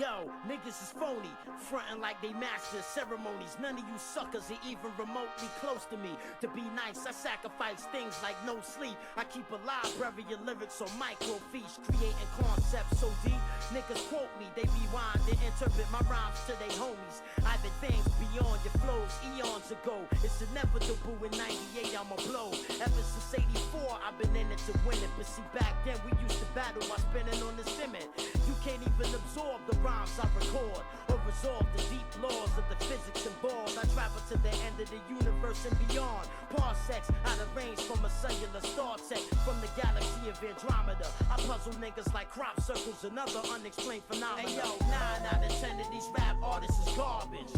Yo, niggas is phony, frontin' like they master ceremonies. None of you suckers are even remotely close to me. To be nice, I sacrifice things like no sleep. I keep a library of lyrics on microfiche, creating concepts so deep. Niggas quote me, they rewind and interpret my rhymes to they homies. I've advanced beyond your flows eons ago. It's inevitable in 98, I'ma blow. Ever since 84, I've been in it to win it. But see, back then we used to battle by spinning on the cement. You can't even absorb the rhymes I record or resolve the deep laws of the physics involved. I travel to the end of the universe and beyond. Parsecs out of range from a cellular star tech from the galaxy of Andromeda. I puzzle niggas like crop circles and other unexplained phenomena. Hey yo, 9 out of 10 of these rap artists is garbage.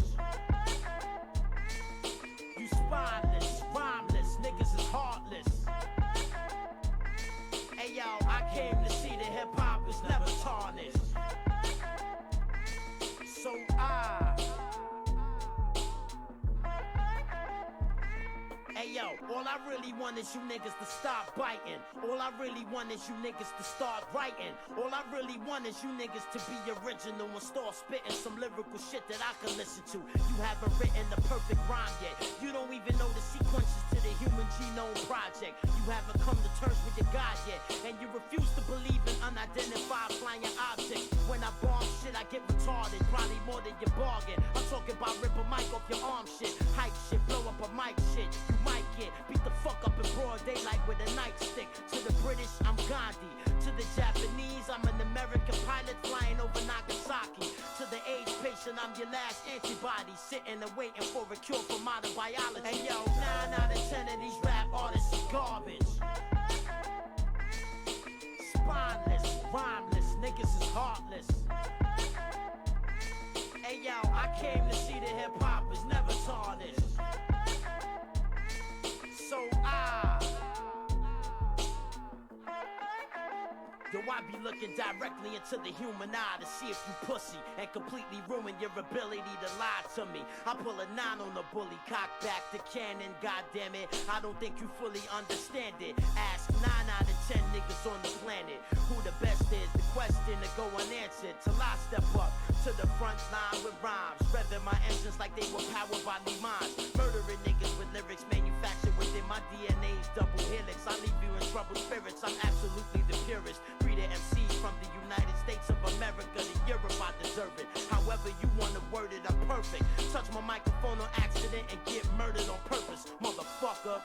You spineless, rhymeless, niggas is heartless. Hey yo, I came to see that hip hop is never tarnished. So hey yo, all I really want is you niggas to stop biting. All I really want is you niggas to start writing. All I really want is you niggas to be original and start spitting some lyrical shit that I can listen to. You haven't written the perfect rhyme yet. You don't even know the sequences to the Human Genome Project. You haven't come to terms with your God yet, and you refuse to believe in unidentified flying objects. When I bomb shit, I get retarded, probably more than your bargain. I'm talking about rip a mic off your arm shit, hype shit, blow up a mic shit. You might get beat the fuck up in broad daylight with a nightstick. To the British, I'm Gandhi. To the Japanese, I'm an American pilot flying over Nagasaki. To the AIDS patient, I'm your last antibody, sitting and waiting for a cure for modern biology. And yo, 9 out of 10 of these rap artists is garbage. Spineless, rhymeless, niggas is heartless. Hey yo, I came to see that hip hop is never tarnished. So yo, I be looking directly into the human eye to see if you pussy and completely ruin your ability to lie to me. I pull a 9 on the bully, cock back the cannon, goddammit. I don't think you fully understand it. Ask 9 out of 10 niggas on the planet who the best is. The question to go unanswered till I step up to the front line with rhymes, revving my engines like they were powered by new minds. Murdering niggas with lyrics manufactured within my DNA's double helix. I leave you in troubled spirits, I'm absolutely the purest. Free the MCs from the United States of America to Europe, I deserve it. However you wanna word it, I'm perfect. Touch my microphone on accident and get murdered on purpose, motherfucker.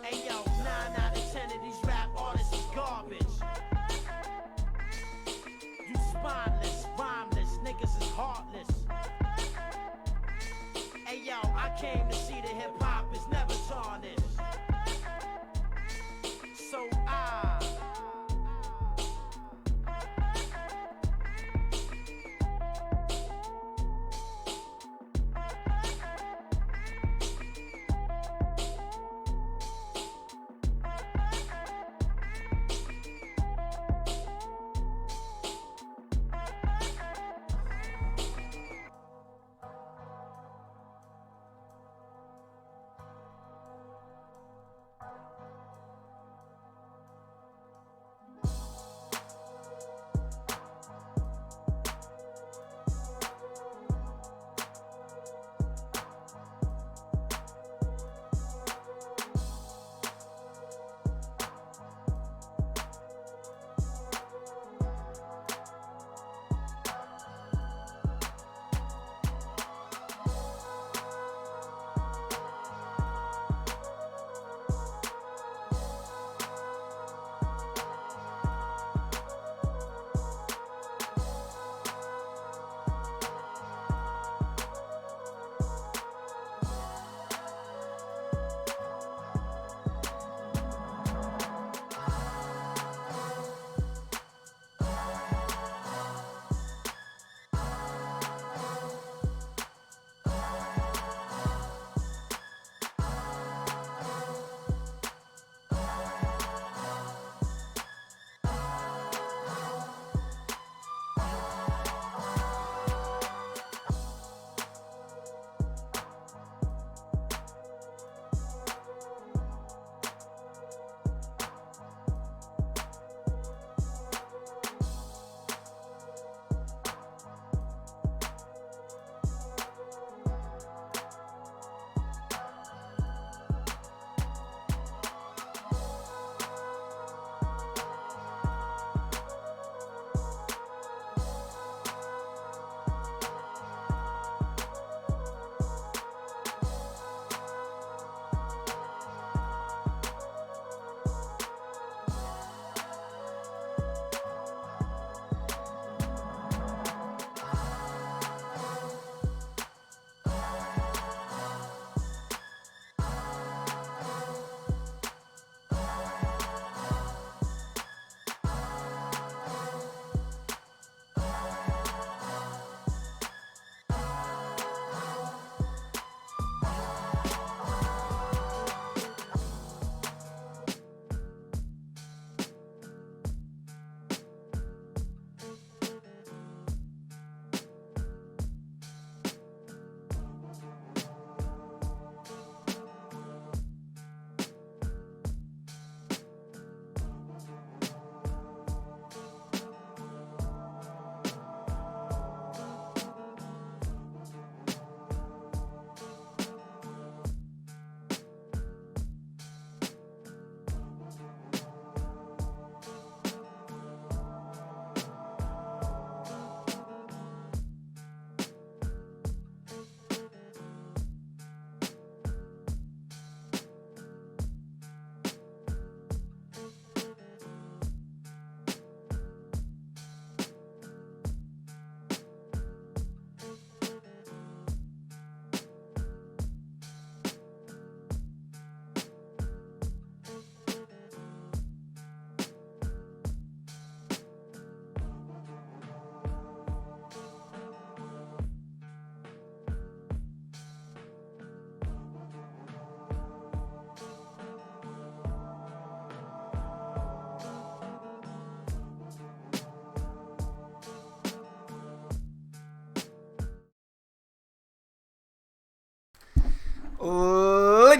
Hey yo, 9 out of 10 of these rap artists is garbage. You spineless, rhymeless, niggas is heartless. Hey yo, I came to see that hip hop is never tarnished. So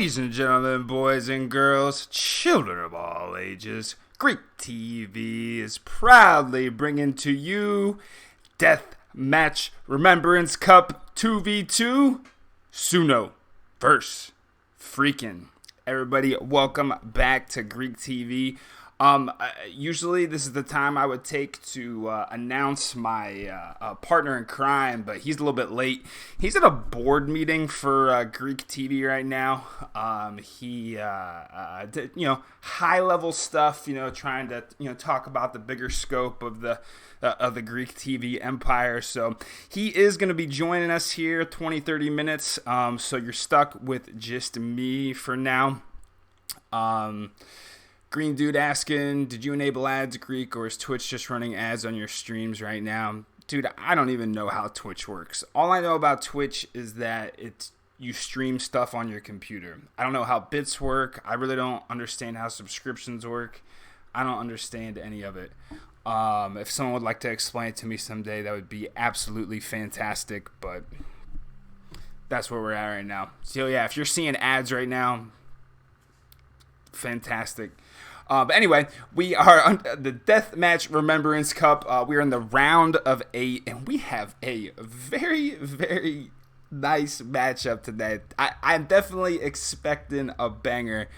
Ladies and gentlemen, boys and girls, children of all ages, Greek TV is proudly bringing to you Death Match Remembrance Cup 2v2 Suno vs. Freakin. Everybody, welcome back to Greek TV. Usually this is the time I would take to announce my partner in crime, but he's a little bit late. He's at a board meeting for Greek TV right now. He did, high level stuff, trying to, talk about the bigger scope of the Greek TV empire. So he is going to be joining us here 20-30 minutes. So you're stuck with just me for now. Green Dude asking, did you enable ads, Greek, or is Twitch just running ads on your streams right now? Dude, I don't even know how Twitch works. All I know about Twitch is that you stream stuff on your computer. I don't know how bits work. I really don't understand how subscriptions work. I don't understand any of it. If someone would like to explain it to me someday, that would be absolutely fantastic, but that's where we're at right now. So yeah, if you're seeing ads right now, fantastic. But anyway, we are on the Deathmatch Remembrance Cup. We are in the round of 8, and we have a very, very nice matchup today. I'm definitely expecting a banger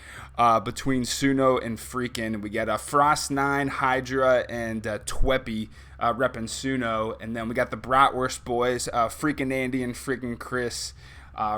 between Suno and Freakin. We got Frost9, Hyda, and Twepy repping Suno. And then we got the Bratwurst boys, FrankinAndy and FreakinChris,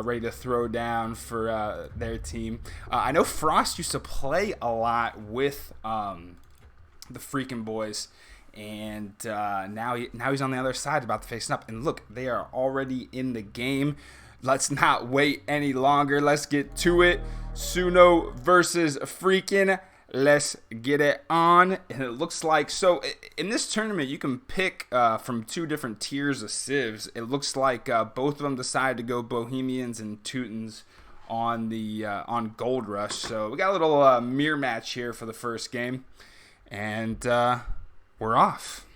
ready to throw down for their team. I know Frost used to play a lot with the Freakin boys, and now he's on the other side about to face up. And look, they are already in the game. Let's not wait any longer. Let's get to it. Suno versus Freakin. Let's get it on. And it looks like, so in this tournament, you can pick from 2 different tiers of civs. It looks like both of them decided to go Bohemians and Teutons on the on Gold Rush. So we got a little mirror match here for the first game, and we're off.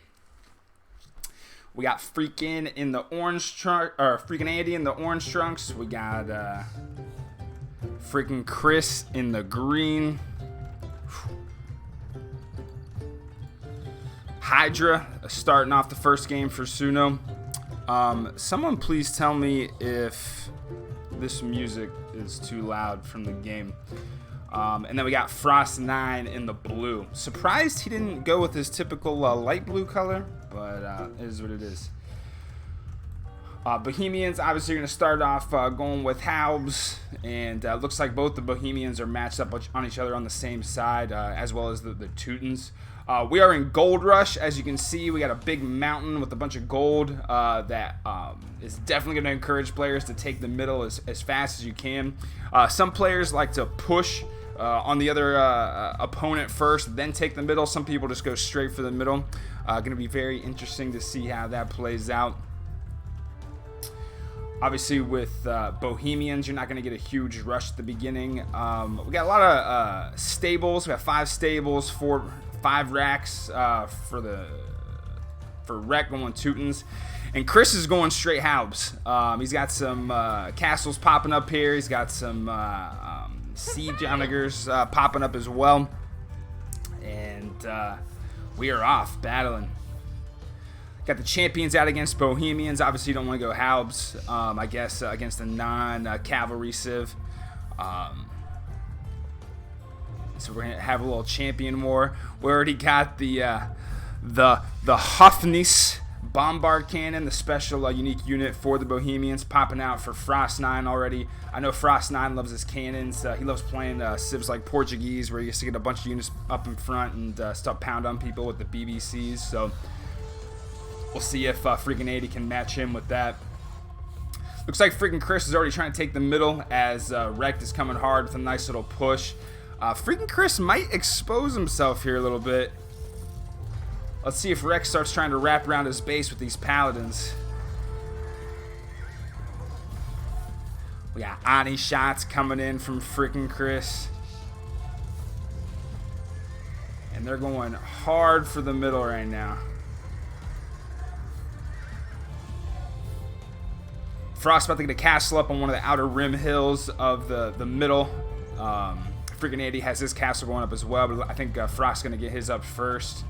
We got Freakin in the orange trunk, or FrankinAndy in the orange trunks. We got FreakinChris in the green. Hyda starting off the first game for Suno. Someone please tell me if this music is too loud from the game. And then we got Frost9 in the blue. Surprised he didn't go with his typical light blue color, but it is what it is. Bohemians obviously going to start off going with Haubs, and looks like both the Bohemians are matched up on each other on the same side, as well as the Teutons. We are in Gold Rush. As you can see, we got a big mountain with a bunch of gold that is definitely going to encourage players to take the middle as fast as you can. Some players like to push on the other opponent first, then take the middle. Some people just go straight for the middle. Going to be very interesting to see how that plays out. Obviously, with Bohemians, you're not going to get a huge rush at the beginning. We got a lot of stables. We have 5 stables, 5 racks for Rec going Teutons. And Chris is going straight Haubs. He's got some castles popping up here. He's got some siege onagers popping up as well. And we are off battling. Got the champions out against Bohemians. Obviously, you don't want to go Haubs, I guess, against a non-cavalry civ. So we're going to have a little champion war. We already got the Hofnis Bombard Cannon, the special unique unit for the Bohemians, popping out for Frost9 already. I know Frost9 loves his cannons. He loves playing civs like Portuguese, where he gets to get a bunch of units up in front and start pound on people with the BBCs. So we'll see if FrankinAndy can match him with that. Looks like FreakinChris is already trying to take the middle as Rect is coming hard with a nice little push. FreakinChris might expose himself here a little bit. Let's see if Rex starts trying to wrap around his base with these paladins. We got Ani shots coming in from FreakinChris. And they're going hard for the middle right now. Frost about to get a castle up on one of the outer rim hills of the middle. FreakinAndy has his castle going up as well, but I think Frost's going to get his up first.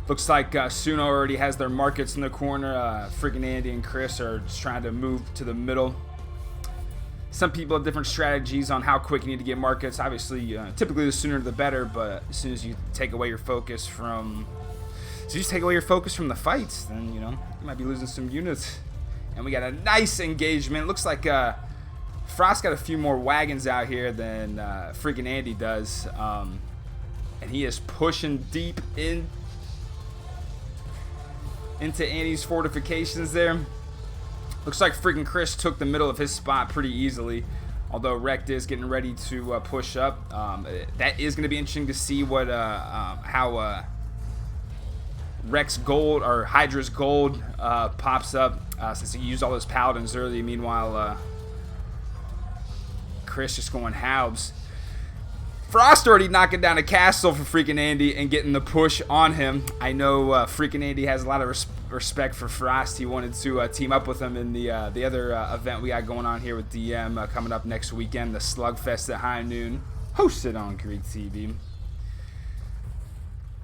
Looks like Suno already has their markets in the corner. FreakinAndy and Chris are just trying to move to the middle. Some people have different strategies on how quick you need to get markets. Obviously, typically the sooner the better, but as soon as you take away your focus from... So you just take away your focus from the fights, then, you know, you might be losing some units. And we got a nice engagement. Looks like Frost got a few more wagons out here than FreakinAndy does. And he is pushing deep into Andy's fortifications there. Looks like FreakinChris took the middle of his spot pretty easily. Although Rekt is getting ready to push up. That is going to be interesting to see what how Rekt's gold or Hydra's gold pops up since he used all those paladins early. Meanwhile, Chris just going halves. Frost already knocking down a castle for FreakinAndy and getting the push on him. I know FreakinAndy has a lot of respect for Frost. He wanted to team up with him in the other event we got going on here with DM coming up next weekend, the Slugfest at high noon, hosted on Greek TV.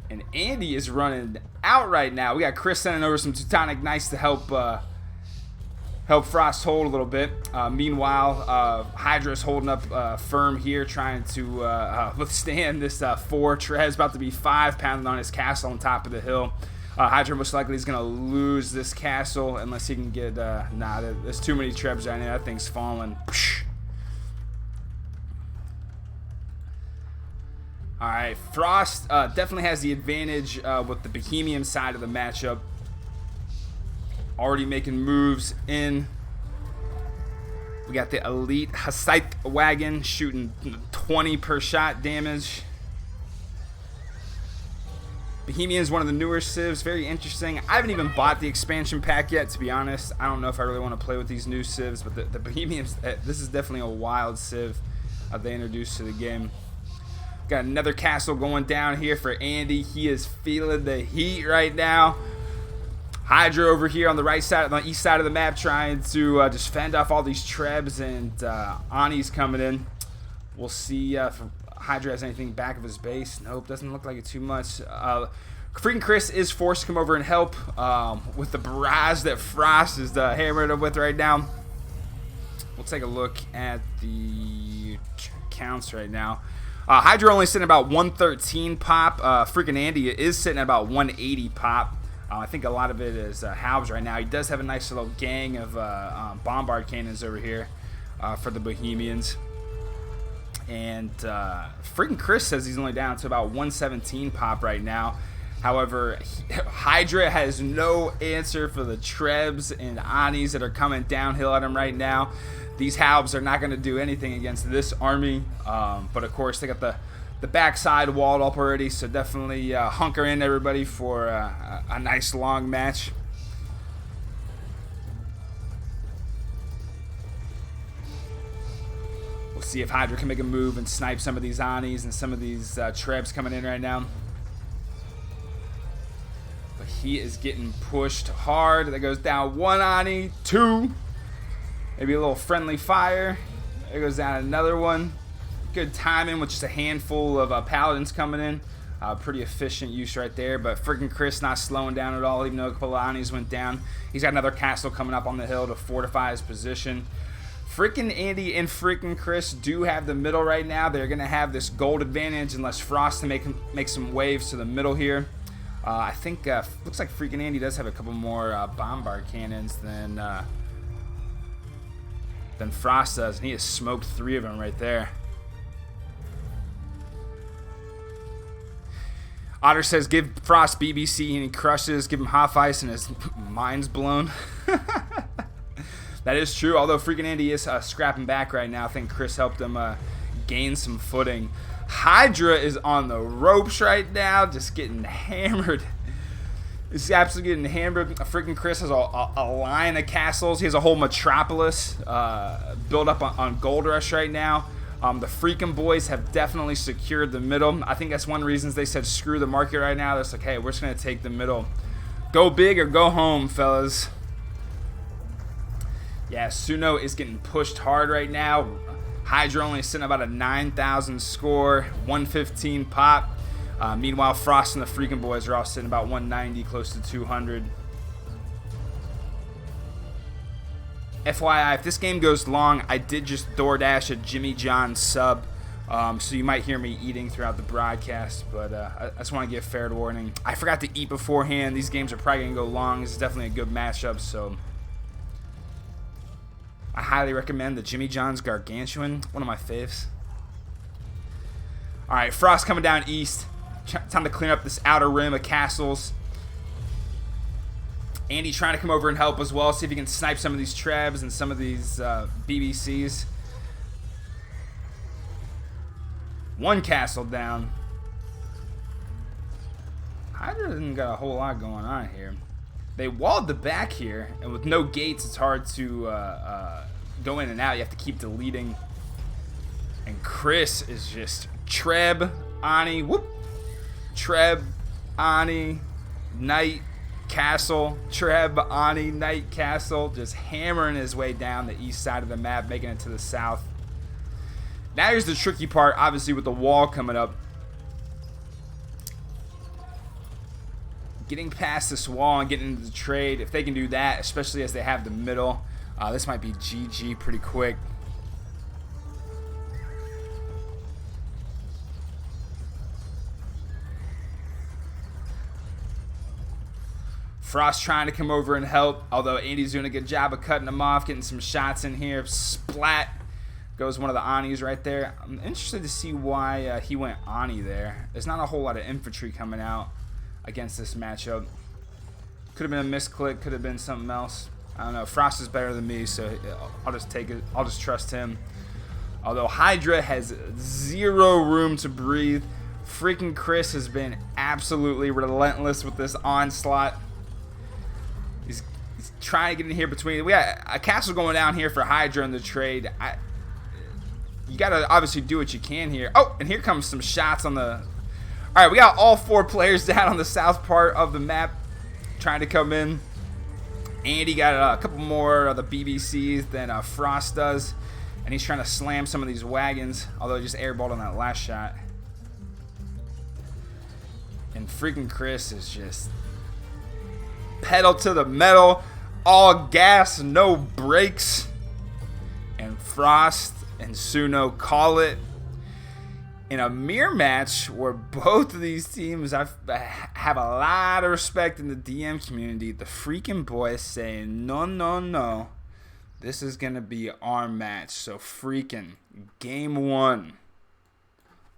And Andy is running out right now. We got Chris sending over some Teutonic Knights to help Frost hold a little bit. Meanwhile, Hydra's holding up firm here, trying to withstand this 4 trebs, about to be 5 pounding on his castle on top of the hill. Hydra most likely is going to lose this castle unless he can get... nah, there's too many trebs right now. That thing's falling. Alright, Frost definitely has the advantage with the Bohemian side of the matchup. Already making moves in. We got the elite Hussite wagon shooting 20 per shot damage. Bohemian's one of the newer civs, very interesting. I haven't even bought the expansion pack yet, to be honest. I don't know if I really want to play with these new civs, but the Bohemians, this is definitely a wild civ they introduced to the game. Got another castle going down here for Andy. He is feeling the heat right now. Hydra over here on the right side, on the east side of the map, trying to just fend off all these trebs, and Ani's coming in. We'll see if Hydra has anything back of his base. Nope, doesn't look like it too much. FreakinChris is forced to come over and help with the barrage that Frost is hammering him with right now. We'll take a look at the counts right now. Hydra only sitting at about 113 pop. FreakinAndy is sitting at about 180 pop. I think a lot of it is halves right now. He does have a nice little gang of bombard cannons over here for the Bohemians. And FreakinChris says he's only down to about 117 pop right now. However, Hydra has no answer for the trebs and Anis that are coming downhill at him right now. These halves are not going to do anything against this army. But of course, they got the backside walled up already, so definitely hunker in, everybody, for a nice long match. We'll see if Hydra can make a move and snipe some of these Anis and some of these trebs coming in right now. But he is getting pushed hard. That goes down 1 Ani, 2. Maybe a little friendly fire. There goes down another one. Good timing with just a handful of paladins coming in. Pretty efficient use right there. But FreakinChris not slowing down at all, even though a couple of Anis went down. He's got another castle coming up on the hill to fortify his position. FreakinAndy and FreakinChris do have the middle right now. They're going to have this gold advantage unless Frost to make some waves to the middle here. I think looks like FreakinAndy does have a couple more bombard cannons than Frost does, and he has smoked 3 of them right there. Otter says give Frost BBC and he crushes, give him half ice and his mind's blown. That is true, although FreakinAndy is scrapping back right now. I think Chris helped him gain some footing. Hydra is on the ropes right now, just getting hammered. He's absolutely getting hammered. FreakinChris has a line of castles. He has a whole metropolis built up on Gold Rush right now. The Freakin boys have definitely secured the middle. I think that's one of the reasons they said screw the market right now. They're like, hey, we're just going to take the middle. Go big or go home, fellas. Yeah, Suno is getting pushed hard right now. Hyda only sitting about a 9,000 score, 115 pop. Meanwhile, Frost and the Freakin boys are all sitting about 190, close to 200. FYI, if this game goes long, I did just DoorDash a Jimmy John sub, so you might hear me eating throughout the broadcast, but I just want to give fair warning. I forgot to eat beforehand. These games are probably going to go long. This is definitely a good matchup, so I highly recommend the Jimmy John's Gargantuan, one of my faves. All right, Frost coming down east. Time to clean up this outer rim of castles. Andy trying to come over and help as well, see if he can snipe some of these Trebs and some of these BBCs. One castle down. Hyda hasn't got a whole lot going on here. They walled the back here, and with no gates, it's hard to go in and out. You have to keep deleting. And Chris is just Treb, Ani, whoop. Treb, Ani, Knight, Castle, Treb, Ani, Knight, Castle, just hammering his way down the east side of the map, making it to the south. Now here's the tricky part, obviously, with the wall coming up. Getting past this wall and getting into the trade, if they can do that, especially as they have the middle, this might be GG pretty quick. Frost trying to come over and help, although Andy's doing a good job of cutting him off, getting some shots in here. Splat goes one of the Anis right there. I'm interested to see why he went Ani there. There's not a whole lot of infantry coming out against this matchup. Could have been a misclick, could have been something else. I don't know. Frost is better than me, so I'll just take it. I'll just trust him. Although Hyda has zero room to breathe. FreakinChris has been absolutely relentless with this onslaught. He's trying to get in here between. We got a castle going down here for Hyda in the trade. You got to obviously do what you can here. Oh, and here comes some shots on the... All right, we got all four players down on the south part of the map trying to come in. Andy got a couple more of the BBCs than Frost does. And he's trying to slam some of these wagons, although he just airballed on that last shot. And FreakinChris is just pedal to the metal, all gas, no brakes. And Frost and Suno call it in a mirror match where both of these teams I have a lot of respect in the DM community. The Freakin boys saying, no, no, no. This is going to be our match. So Freakin, game one,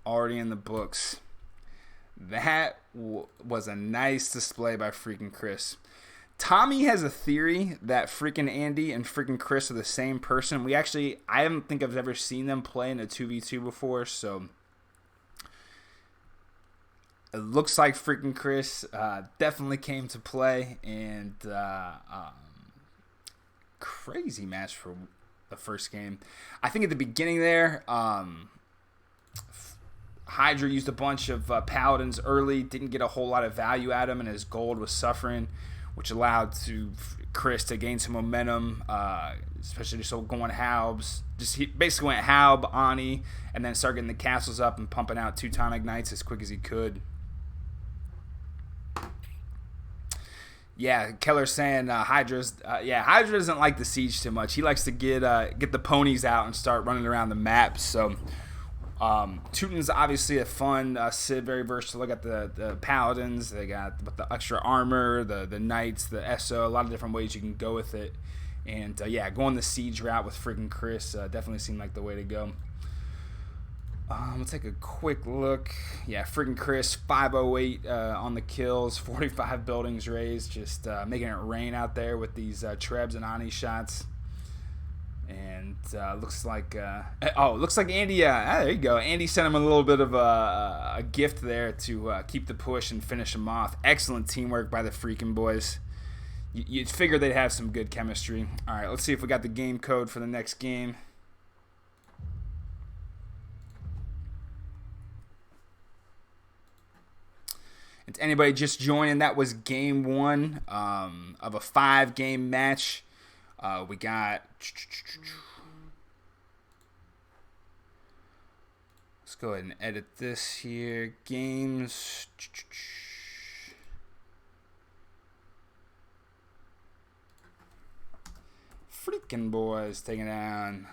already in the books. That was a nice display by FreakinChris. Tommy has a theory that FrankinAndy and FreakinChris are the same person. I don't think I've ever seen them play in a 2v2 before, so it looks like FreakinChris definitely came to play, and crazy match for the first game. I think at the beginning there, Hyda used a bunch of paladins early, didn't get a whole lot of value at him, and his gold was suffering, which allowed Chris to gain some momentum, especially just going Halbs. He basically went Halb, Ani, and then started getting the castles up and pumping out Teutonic Knights as quick as he could. Yeah, Keller's saying Hyda doesn't like the siege too much. He likes to get the ponies out and start running around the map. So Teuton's obviously a fun Civ, very versatile. Look at the paladins. They got the extra armor, the knights, the SO. A lot of different ways you can go with it. And going the siege route with FreakinChris definitely seemed like the way to go. We'll take a quick look. Yeah, FreakinChris 508 on the kills, 45 buildings raised, just making it rain out there with these Trebs and Ani shots. And looks like Andy. There you go. Andy sent him a little bit of a gift there to keep the push and finish him off. Excellent teamwork by the Freakin boys. You'd figure they'd have some good chemistry. All right, let's see if we got the game code for the next game. And to anybody just joining, that was game one of a 5-game match. We got... Let's go ahead and edit this here. Games. Freakin boys taking down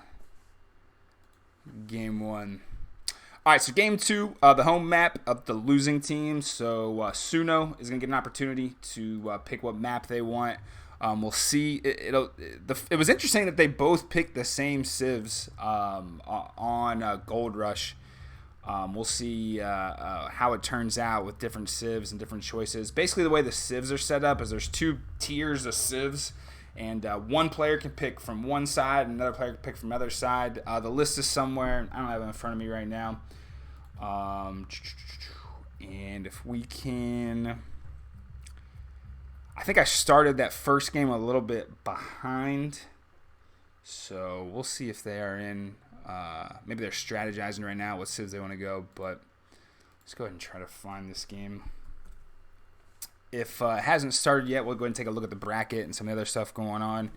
game 1. All right, so game 2, the home map of the losing team. So Suno is going to get an opportunity to pick what map they want. We'll see. It was interesting that they both picked the same civs on Gold Rush. We'll see how it turns out with different civs and different choices. Basically, the way the civs are set up is there's 2 tiers of civs, and one player can pick from one side, and another player can pick from the other side. The list is somewhere. I don't have it in front of me right now. And if we can... I think I started that first game a little bit behind, so we'll see if they are in. Maybe they're strategizing right now what civs they want to go, but let's go ahead and try to find this game. If it hasn't started yet, we'll go ahead and take a look at the bracket and some of the other stuff going on.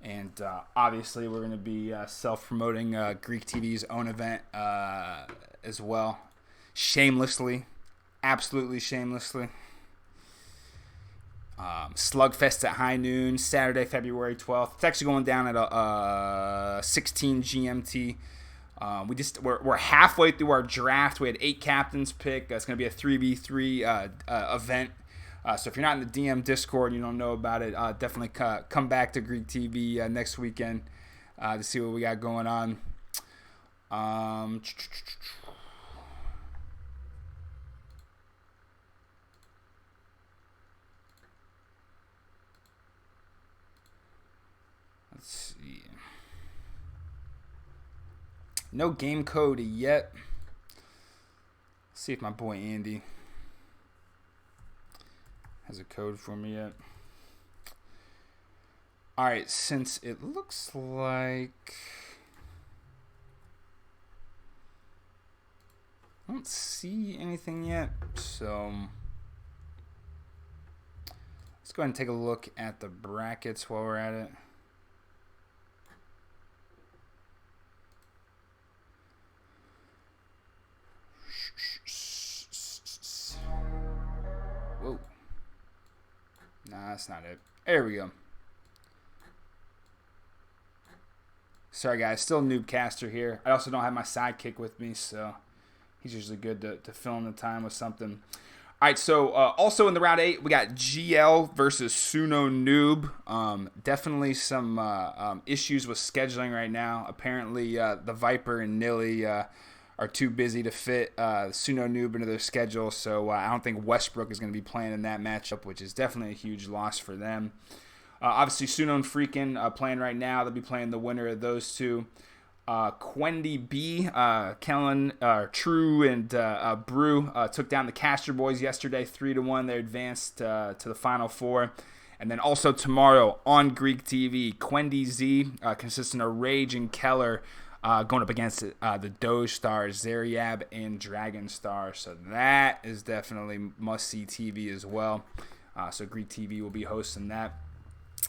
And obviously, we're going to be self-promoting Greek TV's own event as well. Shamelessly. Absolutely shamelessly. Slugfest at high noon, Saturday, February 12th. It's actually going down at 16 GMT. We're halfway through our draft. We had 8 captains pick. It's going to be a 3v3 event. So if you're not in the DM Discord and you don't know about it, definitely come back to Greek TV next weekend to see what we got going on. Let's see. No game code yet. Let's see if my boy Andy has a code for me yet. Alright, since it looks like I don't see anything yet, so let's go ahead and take a look at the brackets while we're at it. Whoa. Nah, that's not it. There we go. Sorry, guys. Still noobcaster here. I also don't have my sidekick with me, so he's usually good to fill in the time with something. All right, so also in the round 8, we got GL versus Suno Noob. Definitely some issues with scheduling right now. Apparently, the Viper and Nilly are too busy to fit Suno Noob into their schedule, so I don't think Westbrook is going to be playing in that matchup, which is definitely a huge loss for them. Obviously, Suno and Freakin playing right now. They'll be playing the winner of those two. Quendy B, Kellen, True, and Brew took down the Caster Boys yesterday 3-1. They advanced to the Final Four. And then also tomorrow on Greek TV, Quendy Z, consisting of Rage and Keller, going up against the Doge Stars, Zeriab and Dragon Star. So that is definitely must-see TV as well. So Greek TV will be hosting that.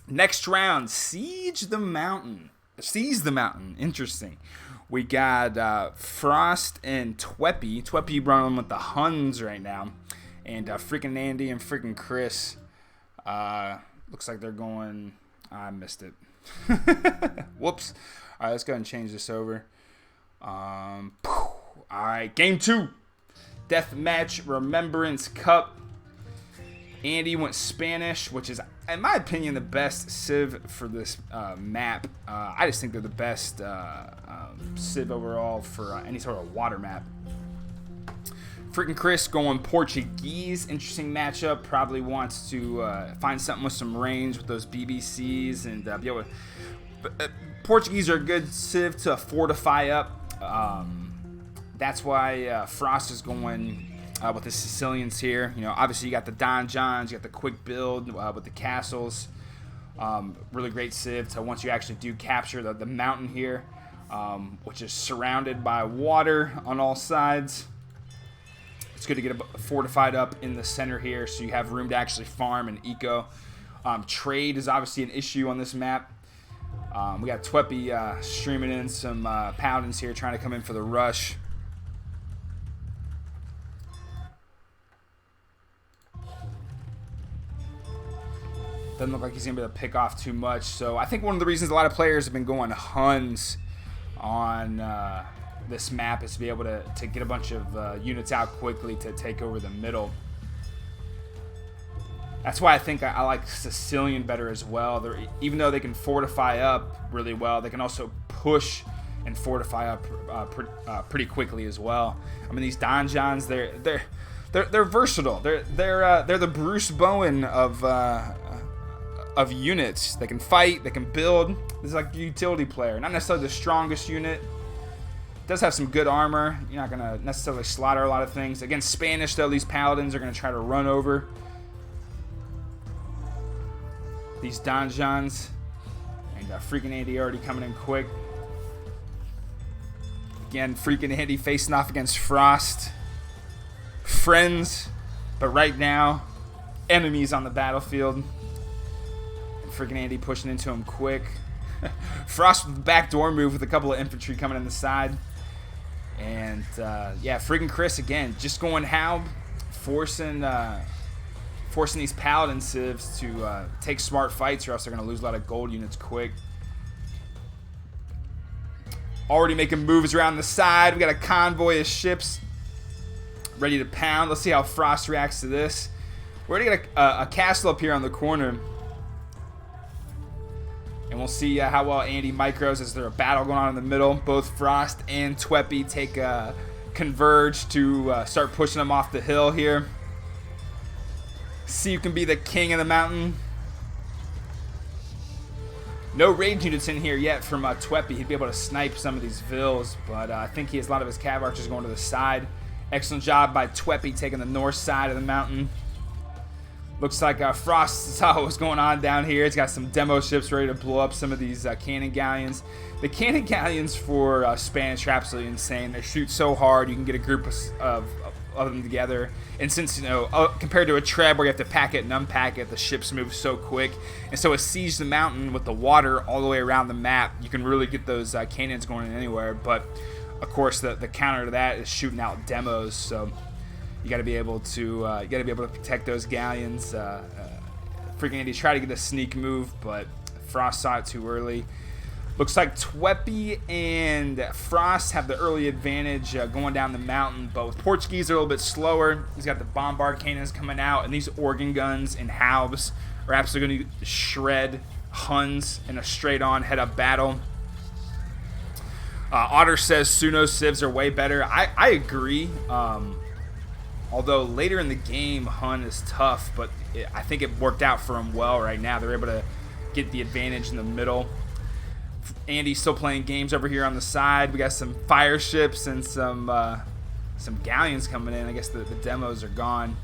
Next round, Seize the Mountain. Interesting. We got Frost and Twepy. Twepy running with the Huns right now. And FrankinAndy and FreakinChris. Looks like they're going... I missed it. Whoops. All right, let's go ahead and change this over. All right, game 2. Deathmatch Remembrance Cup. Andy went Spanish, which is, in my opinion, the best civ for this map. I just think they're the best civ overall for any sort of water map. FreakinChris going Portuguese. Interesting matchup. Probably wants to find something with some range with those BBCs and be able to... Portuguese are a good civ to fortify up. That's why Frost is going with the Sicilians here. You know, obviously you got the Don Johns, you got the quick build with the castles. Really great civ to once you actually do capture the mountain here, which is surrounded by water on all sides. It's good to get fortified up in the center here so you have room to actually farm and eco. Trade is obviously an issue on this map. We got Twepy streaming in some Paladins here, trying to come in for the rush. Doesn't look like he's going to be able to pick off too much. So I think one of the reasons a lot of players have been going Huns on this map is to be able to get a bunch of units out quickly to take over the middle. That's why I think I like Sicilian better as well. Even though they can fortify up really well, they can also push and fortify up pretty quickly as well. I mean, these donjons, they're versatile. They're the Bruce Bowen of units. They can fight, they can build. This is like a utility player, not necessarily the strongest unit. Does have some good armor. You're not gonna necessarily slaughter a lot of things. Against Spanish though, these paladins are gonna try to run over these donjons. And FreakinAndy already coming in quick. Again, FreakinAndy facing off against Frost. Friends, but right now, enemies on the battlefield. FreakinAndy pushing into him quick. Frost with the backdoor move with a couple of infantry coming in the side. And yeah, FreakinChris again, just going Haub, forcing these paladin civs to take smart fights, or else they're going to lose a lot of gold units quick. Already making moves around the side. We got a convoy of ships ready to pound. Let's see how Frost reacts to this. We're going to get a castle up here on the corner. And we'll see how well Andy micros. Is there a battle going on in the middle? Both Frost and Twepy converge to start pushing them off the hill here. See who can be the king of the mountain. No rage units in here yet from Twepy. He'd be able to snipe some of these vills, but I think he has a lot of his cav archers going to the side. Excellent job by Twepy taking the north side of the mountain. Looks like Frost saw what was going on down here. He's got some demo ships ready to blow up some of these cannon galleons. The cannon galleons for Spanish are absolutely insane. They shoot so hard. You can get a group of them together. And since, you know, compared to a Treb where you have to pack it and unpack it, the ships move so quick. And so it siege the mountain with the water all the way around the map. You can really get those cannons going in anywhere. But, of course, the counter to that is shooting out demos. So you got to be able to protect those galleons. FreakinAndy tried to get a sneak move, but Frost saw it too early. Looks like Twepy and Frost have the early advantage going down the mountain, but with Portuguese they're a little bit slower. He's got the bombard cannons coming out, and these organ guns and Haubs are absolutely going to shred Huns in a straight-on head-up battle. Otter says Suno civs are way better. I agree. Although later in the game, Hun is tough, but I think it worked out for him well right now. They're able to get the advantage in the middle. Andy's still playing games over here on the side. We got some fire ships and some galleons coming in. I guess the demos are gone.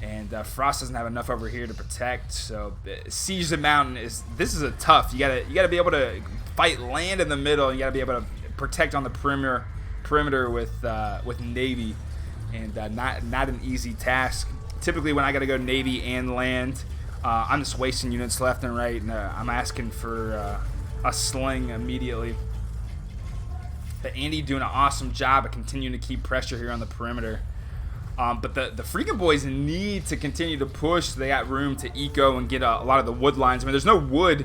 And Frost doesn't have enough over here to protect. So siege the mountain this is a tough. You gotta be able to fight land in the middle. And you gotta be able to protect on the perimeter with Navy. And not an easy task. Typically, when I got to go Navy and land, I'm just wasting units left and right, and I'm asking for a sling immediately. But Andy doing an awesome job of continuing to keep pressure here on the perimeter. But the Freakin boys need to continue to push. So they got room to eco and get a lot of the wood lines. I mean, there's no wood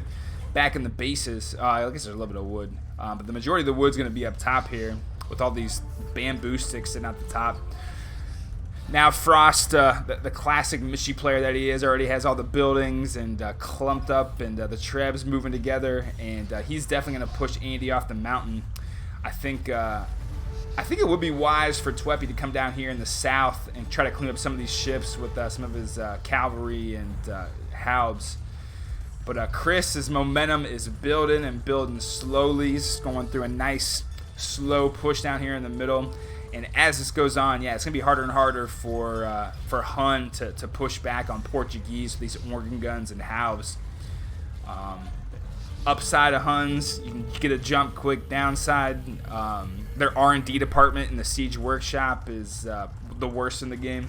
back in the bases. I guess there's a little bit of wood. But the majority of the wood's going to be up top here with all these bamboo sticks sitting at the top. Now Frost, the classic Mishi player that he is, already has all the buildings and clumped up, and the Trebs moving together, and he's definitely going to push Andy off the mountain. I think it would be wise for Twepy to come down here in the south and try to clean up some of these ships with some of his cavalry and Haubs. But Chris's momentum is building and building slowly. He's going through a nice slow push down here in the middle. And as this goes on, yeah, it's going to be harder and harder for Hun to push back on Portuguese with these organ guns and Haubs. Upside of Huns, you can get a jump quick. Downside, their R&D department in the Siege Workshop is the worst in the game.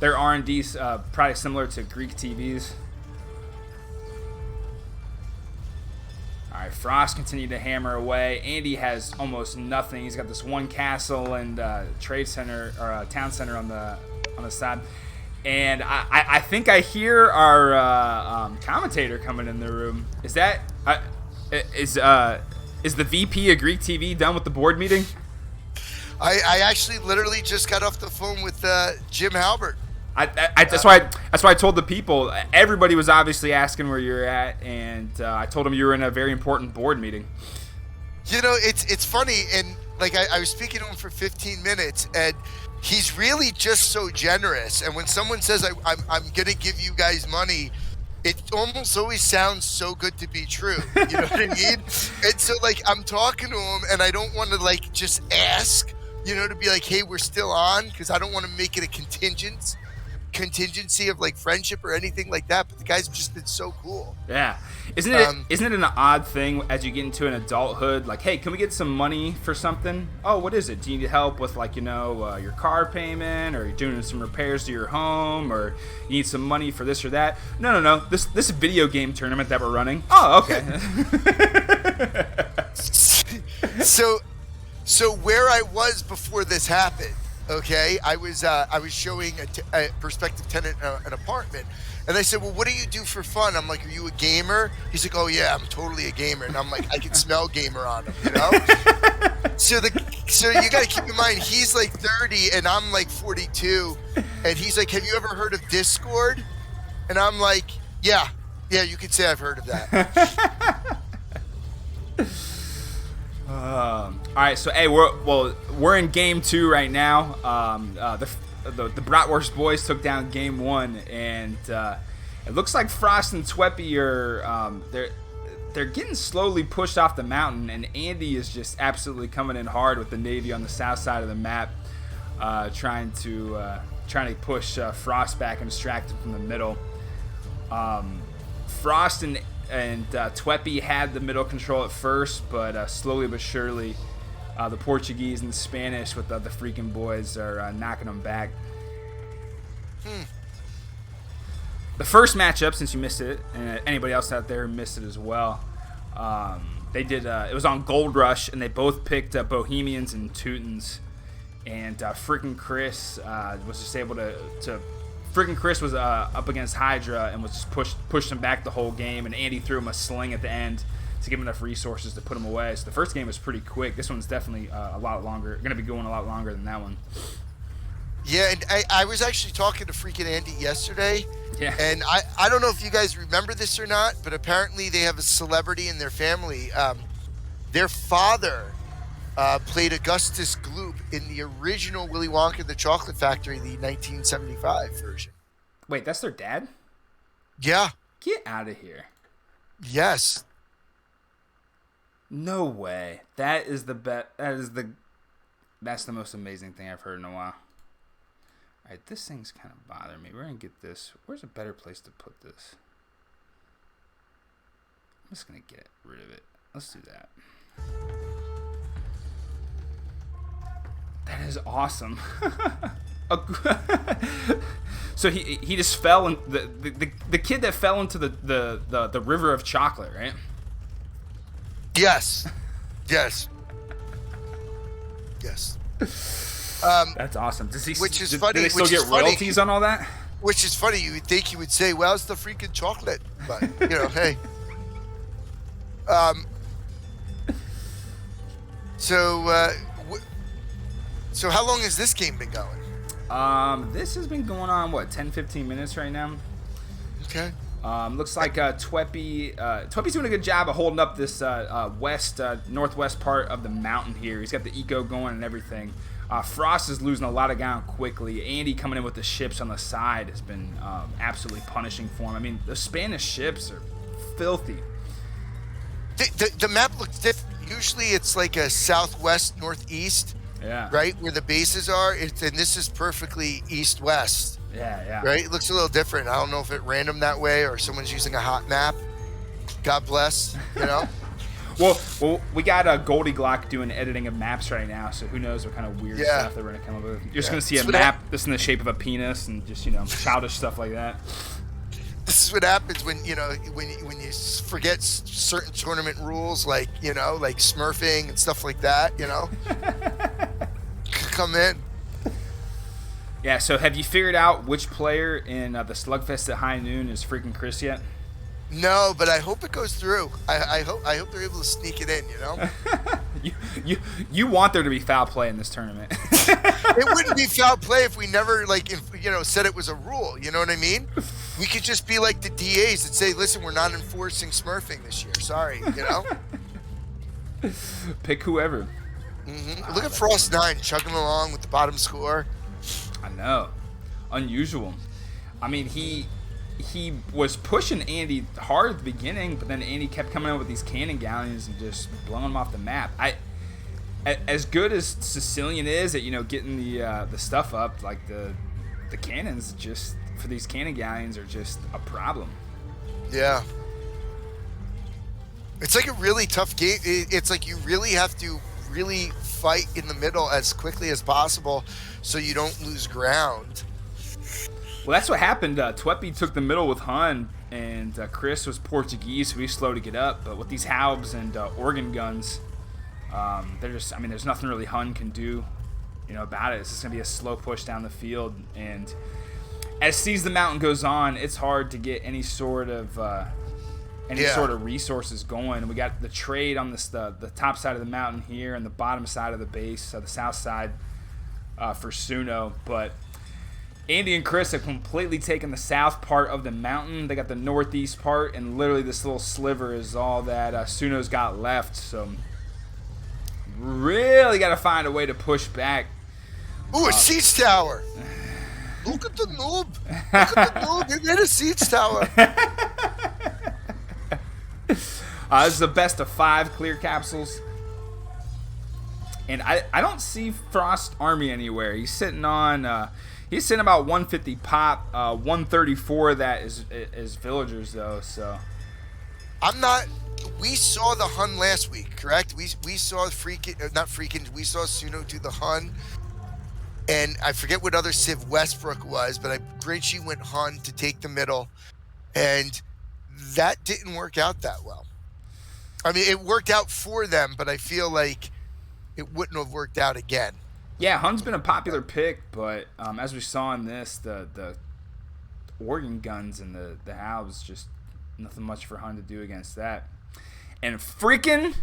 their R&D's probably similar to Greek TVs. All right, Frost continued to hammer away. Andy has almost nothing. He's got this one castle and trade center or town center on the side. And I think I hear our commentator coming in the room. Is that is the VP of Greek TV done with the board meeting? I actually literally just got off the phone with Jim Halbert. That's why I told the people. Everybody was obviously asking where you're at, and I told them you were in a very important board meeting. You know, it's funny, and like I was speaking to him for 15 minutes, and he's really just so generous. And when someone says I'm gonna give you guys money, it almost always sounds so good to be true. You know what I mean? And so like I'm talking to him, and I don't want to like just ask, you know, to be like, hey, we're still on, because I don't want to make it a contingency of like friendship or anything like that. But the guy's just been so cool. Yeah, isn't it an odd thing as you get into an adulthood? Like, hey, can we get some money for something? Oh, what is it? Do you need help with like your car payment, or you're doing some repairs to your home, or you need some money for this or that? No. This video game tournament that we're running. Oh, okay. So where I was before this happened, okay, I was showing a prospective tenant an apartment, and I said, well, what do you do for fun? I'm like, are you a gamer? He's like, oh yeah, I'm totally a gamer. And I'm like, I can smell gamer on him, you know? So you got to keep in mind, he's like 30 and I'm like 42, and he's like, have you ever heard of Discord? And I'm like, yeah, you could say I've heard of that. All right, so hey, we're in game 2 right now. The Bratwurst boys took down game 1, and it looks like Frost and Twepy are they're getting slowly pushed off the mountain, and Andy is just absolutely coming in hard with the Navy on the south side of the map, trying to push Frost back and distract him from the middle. Frost and Twepy had the middle control at first, but slowly but surely, the Portuguese and the Spanish with the Freakin boys are knocking them back. The first matchup, since you missed it, and anybody else out there missed it as well, they did. It was on Gold Rush, and they both picked Bohemians and Teutons, and FreakinChris was just able to FreakinChris was up against Hyda and was just pushed him back the whole game, and Andy threw him a sling at the end to give him enough resources to put him away. So the first game was pretty quick. This one's definitely a lot longer. Going to be going a lot longer than that one. Yeah, and I was actually talking to FrankinAndy yesterday. Yeah. And I don't know if you guys remember this or not, but apparently they have a celebrity in their family. Their father played Augustus Gloop in the original Willy Wonka and the Chocolate Factory, the 1975 version. Wait, that's their dad? Yeah. Get out of here. Yes. No way. That is the best. That's the most amazing thing I've heard in a while. All right, this thing's kind of bothering me. We're gonna get this. Where's a better place to put this? I'm just gonna get rid of it. Let's do that. That is awesome. So he just fell in the kid that fell into the river of chocolate, right? Yes. That's awesome. Does he? Which is do funny. they still get royalties on all that? Which is funny. You would think he would say, "Well, it's the freaking chocolate," but hey. So how long has this game been going? This has been going on, 10-15 minutes right now. Okay. Looks like Twepy's doing a good job of holding up this northwest part of the mountain here. He's got the eco going and everything. Frost is losing a lot of ground quickly. Andy coming in with the ships on the side has been absolutely punishing for him. I mean, the Spanish ships are filthy. The map looks different. Usually it's like a southwest, northeast. Yeah. Right? Where the bases are. And this is perfectly east-west. Yeah. Right? It looks a little different. I don't know if it random that way or someone's using a hot map. God bless, Well, we got Goldie Glock doing editing of maps right now, so who knows what kind of weird stuff that we're gonna come up with. You're just gonna see a map that's in the shape of a penis and just childish stuff like that. This is what happens when you forget certain tournament rules, like smurfing and stuff like that. Come in. Yeah. So have you figured out which player in the Slugfest at high noon is FreakinChris yet? No, but I hope it goes through. I hope they're able to sneak it in. You want there to be foul play in this tournament. It wouldn't be foul play if we never said it was a rule. You know what I mean? We could just be like the DAs that say, "Listen, we're not enforcing smurfing this year. Sorry." Pick whoever. Mm-hmm. Look at Frost 9 chugging along with the bottom score. I know, unusual. I mean, he was pushing Andy hard at the beginning, but then Andy kept coming out with these cannon galleons and just blowing him off the map. As good as Sicilian is at getting the stuff up, like the cannons just for these cannon galleons are just a problem. Yeah, it's like a really tough game. It's like you really have to really fight in the middle as quickly as possible so you don't lose ground. Well, that's what happened. Twepy took the middle with Hun, and Chris was Portuguese, so he's slow to get up. But with these Haubs and organ guns, there's nothing really Hun can do, about it. It's just going to be a slow push down the field. And as Seize the Mountain goes on, it's hard to get any sort of resources going. We got the trade on the top side of the mountain here and the bottom side of the base, the south side for Suno. But Andy and Chris have completely taken the south part of the mountain. They got the northeast part, and literally this little sliver is all that Suno's got left. So really got to find a way to push back. Ooh, a siege tower. Look at the noob. Look at the noob. He made a siege tower. This is the best of 5 clear capsules. And I don't see Frost Army anywhere. He's sitting on... He's sitting about 150 pop, 134 of that is villagers though. So I'm not. We saw the Hun last week, correct? We saw not Freakin. We saw Suno do the Hun, and I forget what other Civ Westbrook was, but Grinchy went Hun to take the middle, and that didn't work out that well. I mean, it worked out for them, but I feel like it wouldn't have worked out again. Yeah, Hun's been a popular pick, but as we saw in this, the organ guns and the Haubs, just nothing much for Hun to do against that. And Freakin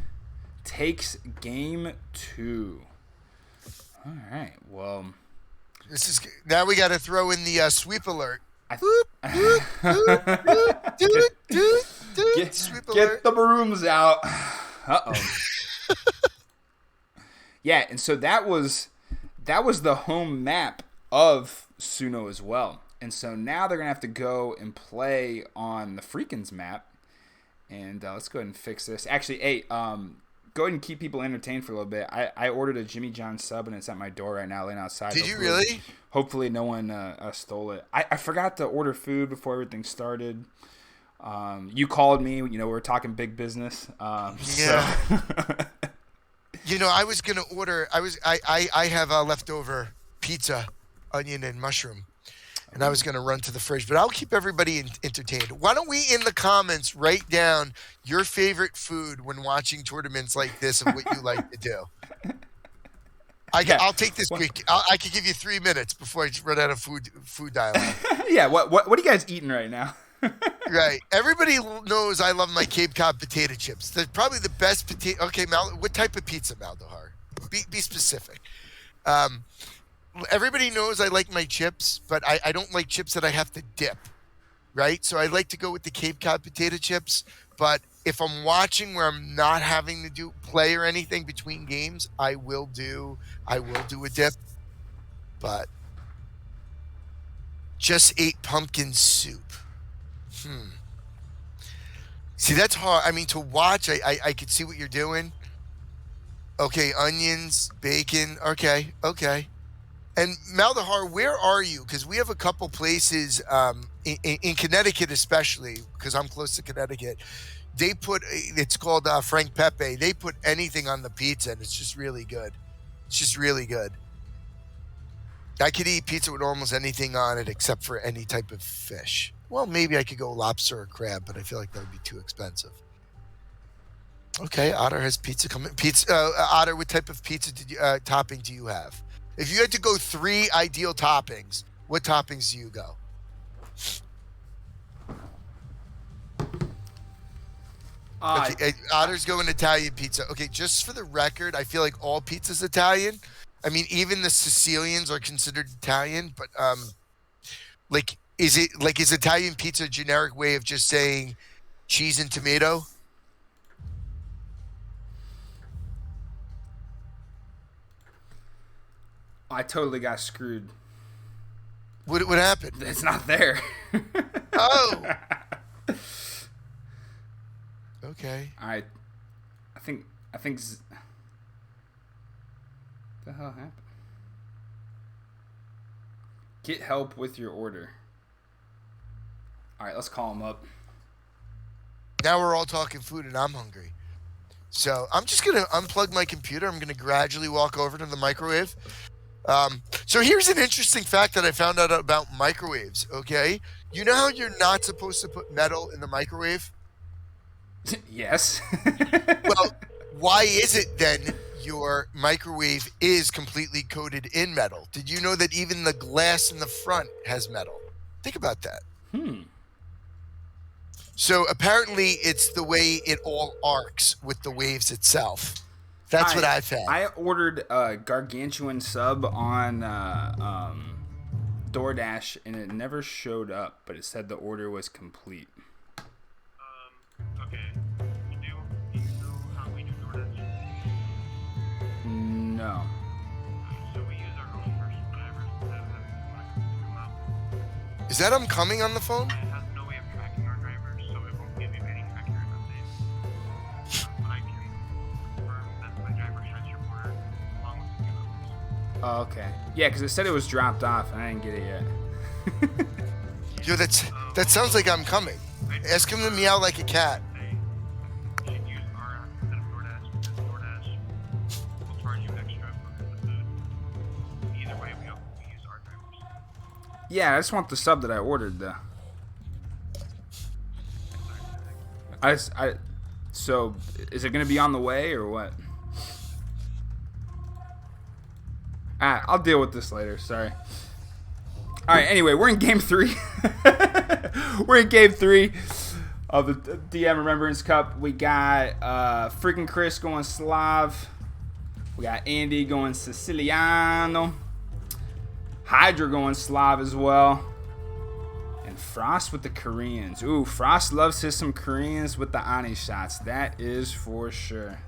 takes game 2. All right, well, this is now we got to throw in the sweep alert. Get the brooms out. Uh-oh. Yeah, and so that was the home map of Suno as well. And so now they're going to have to go and play on the Freakin's map. And let's go ahead and fix this. Actually, hey, go ahead and keep people entertained for a little bit. I ordered a Jimmy John sub, and it's at my door right now, laying outside. Did you really? Hopefully no one stole it. I forgot to order food before everything started. You called me. We were talking big business. Yeah. So. I was gonna order. I have leftover pizza, onion, and mushroom, and I was gonna run to the fridge. But I'll keep everybody entertained. Why don't we in the comments write down your favorite food when watching tournaments like this and what you like to do? I'll take this quick. I can give you 3 minutes before I run out of food dialogue. Yeah. What are you guys eating right now? Right. Everybody knows I love my Cape Cod potato chips. They're probably the best potato. Okay, what type of pizza, Maldahar? Be specific. Everybody knows I like my chips, but I don't like chips that I have to dip. Right? So I like to go with the Cape Cod potato chips. But if I'm watching where I'm not having to play or anything between games, I will do a dip. But just ate pumpkin soup. See, that's hard. I mean, to watch, I could see what you're doing. Okay, onions, bacon. Okay. And Maldahar, where are you? Because we have a couple places in Connecticut, especially because I'm close to Connecticut. They put it's called Frank Pepe. They put anything on the pizza, and it's just really good. It's just really good. I could eat pizza with almost anything on it except for any type of fish. Well, maybe I could go lobster or crab, but I feel like that would be too expensive. Okay, Otter has pizza coming. Otter, what type of pizza topping do you have? If you had to go 3 ideal toppings, what toppings do you go? Okay, Otter's going Italian pizza. Okay, just for the record, I feel like all pizza's Italian. I mean, even the Sicilians are considered Italian, but is Italian pizza a generic way of just saying cheese and tomato? I totally got screwed. What happened? It's not there. Oh. Okay. I think what the hell happened? Get help with your order. All right, let's call him up. Now we're all talking food and I'm hungry. So I'm just going to unplug my computer. I'm going to gradually walk over to the microwave. So here's an interesting fact that I found out about microwaves, okay? You know how you're not supposed to put metal in the microwave? Yes. Well, why is it then your microwave is completely coated in metal? Did you know that even the glass in the front has metal? Think about that. So apparently it's the way it all arcs with the waves itself. That's what I found. I ordered a gargantuan sub on DoorDash and it never showed up, but it said the order was complete. Okay. Do you know how we do DoorDash? No. So we use our own personal drivers instead of having someone come out. Is that coming on the phone? It has no way of tracking our drivers, so it won't give you any accurate updates. But I can confirm that my driver has your order along with the others. Oh, okay. Yeah, because it said it was dropped off and I didn't get it yet. Yo, that sounds like I'm coming. Ask him to meow like a cat. You should use our app instead of DoorDash because DoorDash will charge you extra for the food. Either way, we use our drivers. Yeah, I just want the sub that I ordered, though. So, is it going to be on the way or what? I'll deal with this later. Sorry. All right. Anyway, we're in game 3. We're in game 3 of the DM Remembrance Cup. We got FreakinChris going Slav. We got Andy going Siciliano. Hyda going Slav as well. And Frost with the Koreans. Ooh, Frost loves some Koreans with the Ani shots. That is for sure.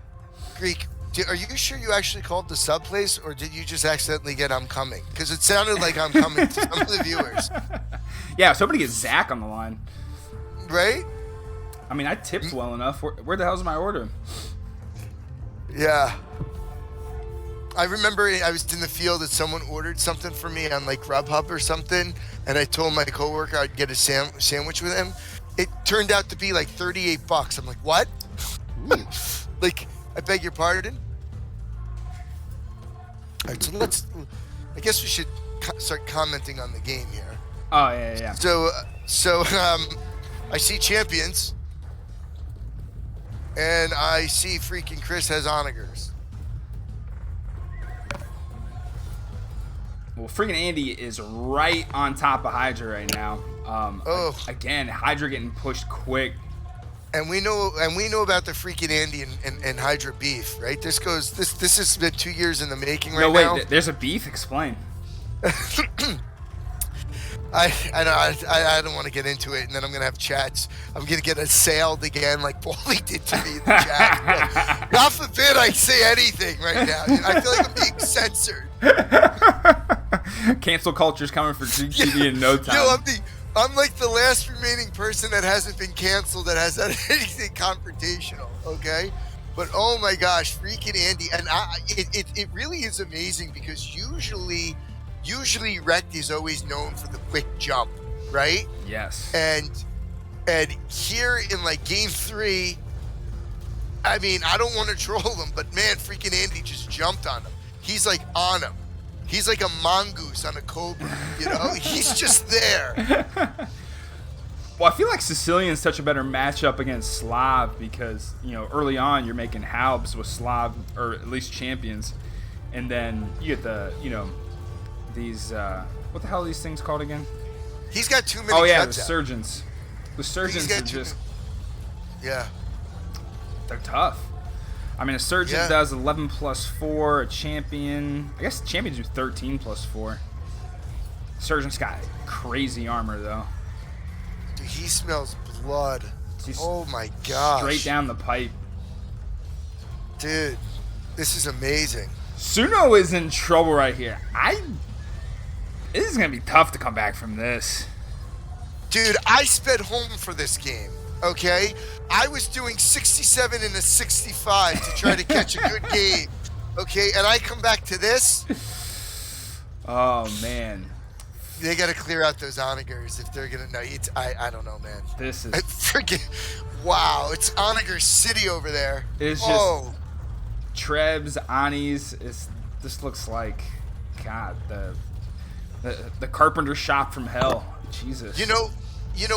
Greek, are you sure you actually called the sub place, or did you just accidentally get I'm coming? Because it sounded like I'm coming to some of the viewers. Yeah, somebody get Zach on the line. Right? I mean, I tipped well enough. Where the hell's my order? Yeah. I remember I was in the field and someone ordered something for me on like Grubhub or something, and I told my coworker I'd get a sandwich with him. It turned out to be like $38. I'm like, what? Like, I beg your pardon? All right, so I guess we should start commenting on the game here. Oh, yeah. So I see champions, and I see FreakinChris has onagers. Well, FrankinAndy is right on top of Hyda right now. Again, Hyda getting pushed quick. And we know about the FreakinAndy and Hyda beef, right? This has been 2 years in the making right now. No, wait, there's a beef? Explain. I don't want to get into it, and then I'm gonna have chats. I'm gonna get assailed again, like Paulie did to me in the chat. God forbid I say anything right now. I feel like I'm being censored. Cancel culture's coming for GTV in no time. Yo, I'm like the last remaining person that hasn't been canceled that has had anything confrontational. Okay, but oh my gosh, FreakinAndy, and it really is amazing because usually usually Rekt is always known for the quick jump, right? Yes. And here in like game 3, I mean, I don't want to troll him, but man, FreakinAndy just jumped on him. He's like on him. He's like a mongoose on a cobra, you know? He's just there. Well, I feel like Sicilian's such a better matchup against Slav because, you know, early on you're making halbs with Slav, or at least champions. And then you get the, you know, these, what the hell are these things called again? He's got too many. Oh, yeah, the cuts out. surgeons. The surgeons are just, yeah. they're tough. I mean, a surgeon Yeah. does 11 plus 4, a champion, I guess champions do 13 plus 4. Surgeon's got crazy armor, though. Dude, he smells blood. He's Oh my gosh. straight down the pipe. Dude, this is amazing. Suno is in trouble right here. This is going to be tough to come back from this. Dude, I sped home for this game, okay? I was doing 67 and a 65 to try to catch a good game, okay? And I come back to this. Oh, man. They got to clear out those onagers if they're going to know. I don't know, man. This is... Freaking, wow, it's onager city over there. It's just Trebs, Anis. This looks like, God, the carpenter shop from hell. Jesus. You know,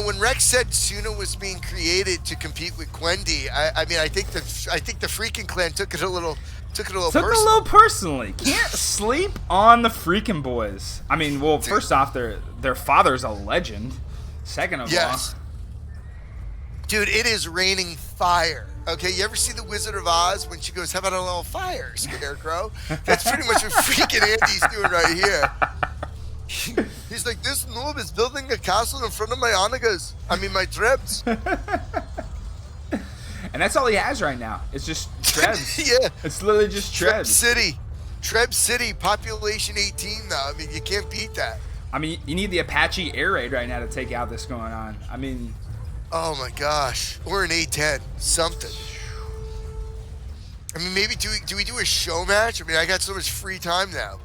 when Rex said Suno was being created to compete with Quendi, I mean, I think the Freakin clan took it a little personally. Can't sleep on the Freakin boys. I mean, well, first off, their father's a legend. Second of all, dude, it is raining fire. Okay, you ever see the Wizard of Oz when she goes, "How about a little fire, Scarecrow?" That's pretty much what FreakinAndy's doing right here. He's like, this noob is building a castle in front of my onagas. I mean, my trebs. And that's all he has right now. It's just Trebs. Yeah. It's literally just Trebs. Treb City, population 18 though. I mean, you can't beat that. I mean, you need the Apache air raid right now to take out this going on. I mean... Oh my gosh. Or an A10. Something. I mean, maybe do we do a show match? I mean, I got so much free time now.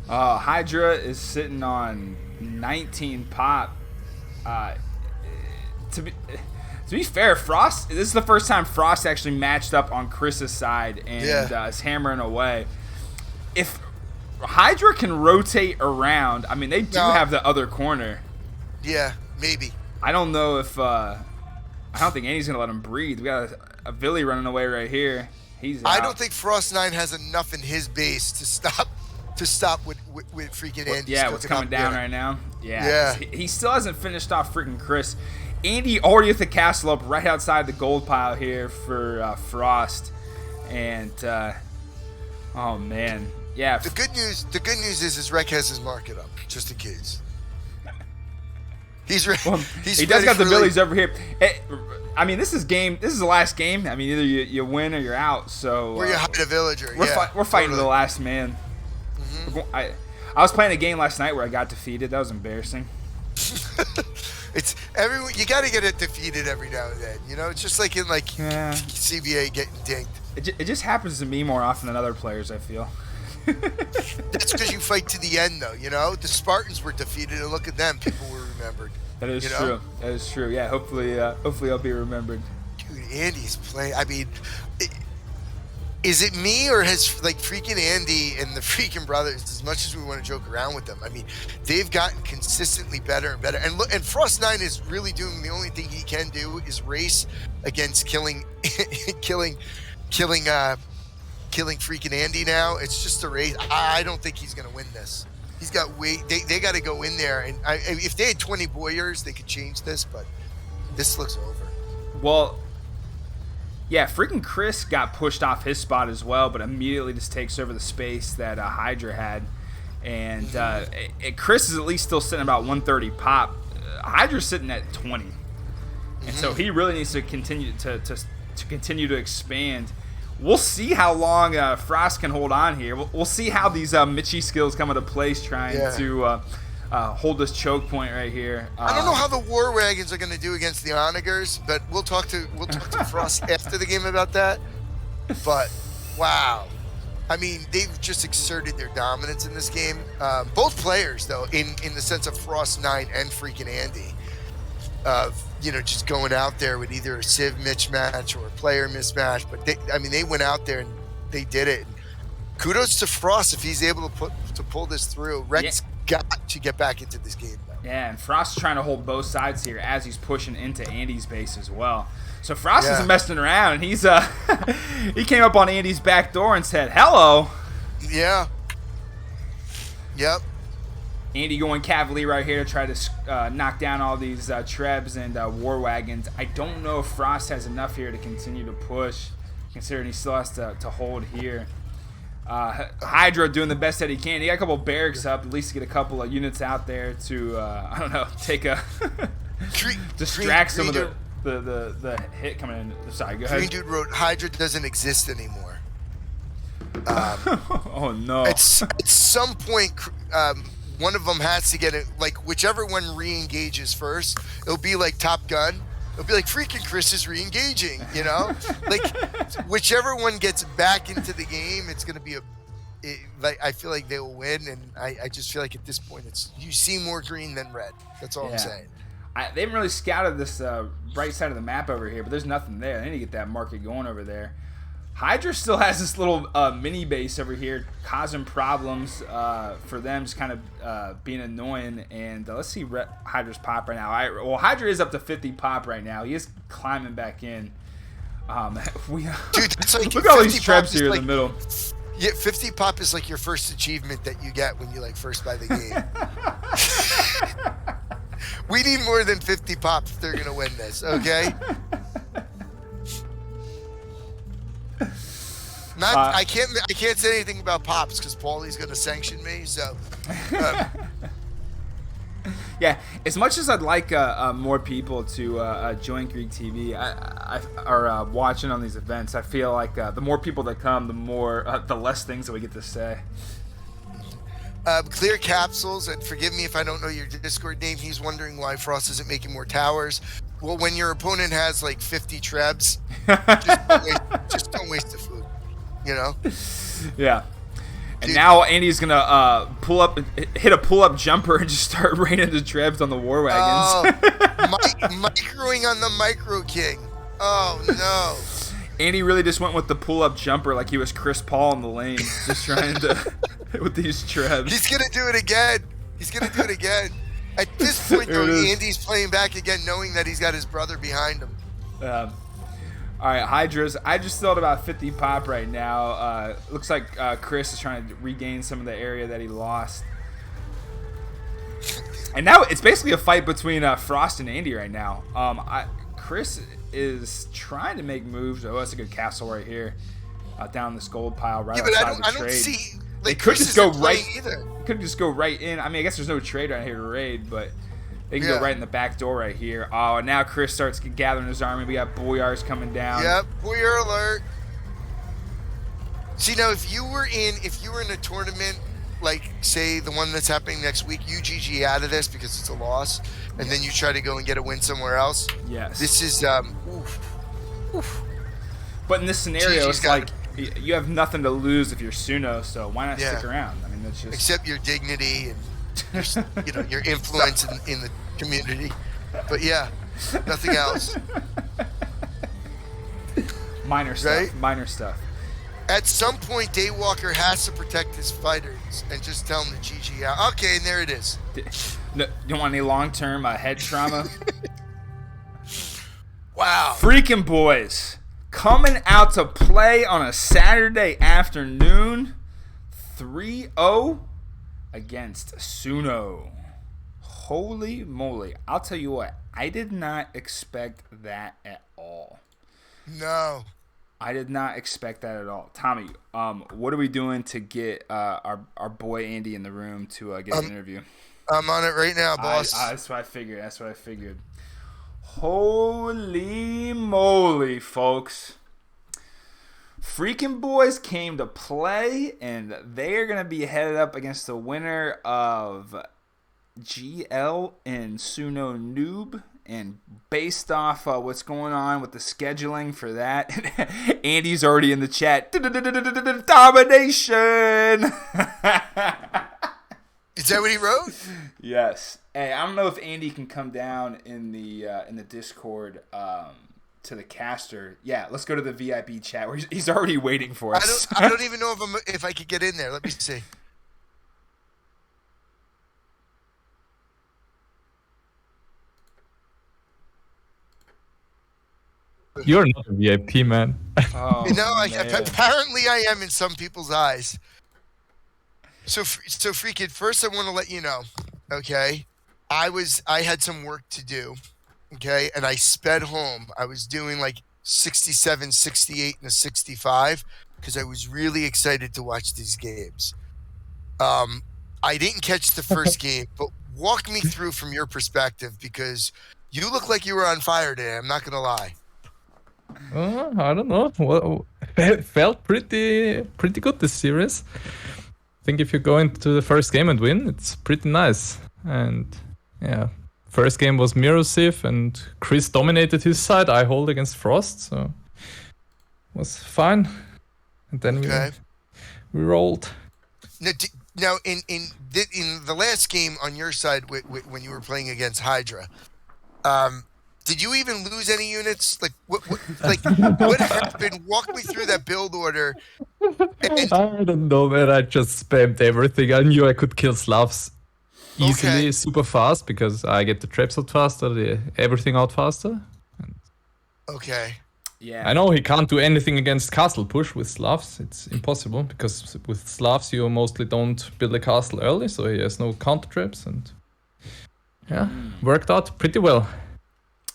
Hydra is sitting on 19 pop. To be fair, Frost. This is the first time Frost actually matched up on Chris's side and is hammering away. If Hydra can rotate around, I mean, they do have the other corner. Yeah, maybe. I don't know if I don't think Andy's gonna let him breathe. We got a Billy running away right here. He's out. I don't think Frost 9 has enough in his base to stop with FreakinAndy. Yeah, what's coming down right now? Yeah. He still hasn't finished off FreakinChris. Andy already with the castle up right outside the gold pile here for Frost. And oh man. Yeah. The good news is Rek has his market up, just in case. He's ready. Well, he does got the Billies over here. I mean, this is the last game. I mean, either you win or you're out. So we're your Hyda villager. We're fighting to the last man. Mm-hmm. I was playing a game last night where I got defeated. That was embarrassing. It's everyone. You got to get it defeated every now and then. You know, it's just like in CBA getting dinked. It just happens to me more often than other players, I feel. That's because you fight to the end, though. You know, the Spartans were defeated, and look at them. People were remembered. That is true. That is true. Yeah. Hopefully I'll be remembered. Dude, Andy's playing. I mean, is it me or has FreakinAndy and the Freakin brothers, as much as we want to joke around with them, I mean, they've gotten consistently better and better. And look, and Frost 9 is really doing the only thing he can do is race against killing FreakinAndy now. It's just a race. I don't think he's going to win this. He's got they got to go in there, and if they had 20 Boyers, they could change this, but this looks over. Well, yeah, FreakinChris got pushed off his spot as well, but immediately just takes over the space that Hydra had, and Chris is at least still sitting about 130 pop. Hydra's sitting at 20, and so he really needs to continue to expand. We'll see how long Frost can hold on here. We'll see how these Mitchie skills come into place trying to hold this choke point right here. I don't know how the War Wagons are going to do against the Onagers, but we'll talk to Frost after the game about that. But wow, I mean, they've just exerted their dominance in this game. Both players, though, in the sense of Frost9 and FreakinAndy, of just going out there with either a Civ mismatch or a player mismatch. But they went out there and they did it. And kudos to Frost if he's able to pull this through. Rex got to get back into this game, though. Yeah, and Frost's trying to hold both sides here as he's pushing into Andy's base as well. So Frost isn't messing around, and he's he came up on Andy's back door and said, "Hello." Yeah. Yep. Andy going cavalier right here to try to knock down all these Trebs and War Wagons. I don't know if Frost has enough here to continue to push, considering he still has to hold here. Hydra doing the best that he can. He got a couple barracks up, at least to get a couple of units out there to, I don't know, take a distract some of the hit coming in. Sorry, go ahead. Green Dude wrote, Hydra doesn't exist anymore. Oh, no. At some point, one of them has to get it, like, whichever one re-engages first, it'll be like Top Gun. It'll be like FreakinChris is re-engaging, like whichever one gets back into the game, it's going to be I feel like they will win. And I just feel like at this point, you see more green than red. That's all I'm saying. They haven't really scouted this right side of the map over here, but there's nothing there. They need to get that market going over there. Hydra still has this little mini base over here causing problems for them, just kind of being annoying. And let's see Hydra's pop right now. Well, Hydra is up to 50 pop right now. He is climbing back in. Dude, it's like look at all these Trebs here in the middle. Yeah, 50 pop is like your first achievement that you get when you first buy the game. We need more than 50 pop if they're gonna win this, okay? I can't say anything about pops because Paulie's gonna sanction me. So, yeah. As much as I'd like more people to join Greek TV or watching on these events, I feel like the more people that come, the less things that we get to say. Clear Capsules, and forgive me if I don't know your Discord name. He's wondering why Frost isn't making more towers. Well, when your opponent has like 50 Trebs, just don't waste the food. Yeah. And now Andy's gonna hit a pull-up jumper and just start raining the Trebs on the War Wagons. Microing on the Micro King. Oh no. Andy really just went with the pull-up jumper like he was Chris Paul in the lane, just trying to with these Trebs. He's gonna do it again. At this point, though, Andy's playing back again, knowing that he's got his brother behind him. All right, Hydras. I just thought about 50 pop right now. Looks like Chris is trying to regain some of the area that he lost. And now it's basically a fight between Frost and Andy right now. Chris is trying to make moves. Oh, that's a good castle right here. Down this gold pile right outside the trade. I don't see... They could just go right. Could just go right in. I mean, I guess there's no trade right here to raid, but they can go right in the back door right here. Oh, and now Chris starts gathering his army. We got Boyars coming down. Yep, Boyar alert. See, now if you were in a tournament like say the one that's happening next week, you GG out of this because it's a loss, and then you try to go and get a win somewhere else. Yes. This is oof. But in this scenario, it's like you have nothing to lose if you're Suno, so why not stick around? I mean, that's just except your dignity and your influence in the community. But yeah, nothing else. Minor stuff. Right? Minor stuff. At some point, Daywalker has to protect his fighters and just tell them to GG out. Okay, and there it is. No, don't want any long-term head trauma. Wow. Freakin' boys. Coming out to play on a Saturday afternoon, 3-0 against Suno. Holy moly. I'll tell you what, I did not expect that at all. No. I did not expect that at all. Tommy, what are we doing to get our boy Andy in the room to get an interview? I'm on it right now, boss. That's what I figured. Holy moly, folks. Freakin' boys came to play, and they are going to be headed up against the winner of GL and Suno Noob and based off what's going on with the scheduling for that, Andy's already in the chat. Domination. Is that what he wrote? Yes. Hey, I don't know if Andy can come down in the Discord to the caster. Yeah, let's go to the VIP chat where he's already waiting for us. I don't even know if I could get in there. Let me see. You're not a VIP, man. Oh, No, man. apparently I am in some people's eyes. So Freakin, first I want to let you know, okay? I had some work to do, okay? And I sped home. I was doing like 67, 68, and a 65 because I was really excited to watch these games. I didn't catch the first game, but walk me through from your perspective because you look like you were on fire today. I'm not going to lie. I don't know. Well, felt pretty good this series. I think if you go into the first game and win, it's pretty nice. And yeah, first game was Mirror Sieve, and Chris dominated his side. I hold against Frost, so it was fine. And then we rolled. Now, in the last game on your side, when you were playing against Hydra, did you even lose any units? Like what happened? Walk me through that build order. I don't know, man. I just spammed everything. I knew I could kill Slavs easily, super fast, because I get the traps out faster, everything out faster. Okay. Yeah. I know he can't do anything against castle push with Slavs. It's impossible, because with Slavs you mostly don't build a castle early, so he has no counter traps, and yeah, worked out pretty well.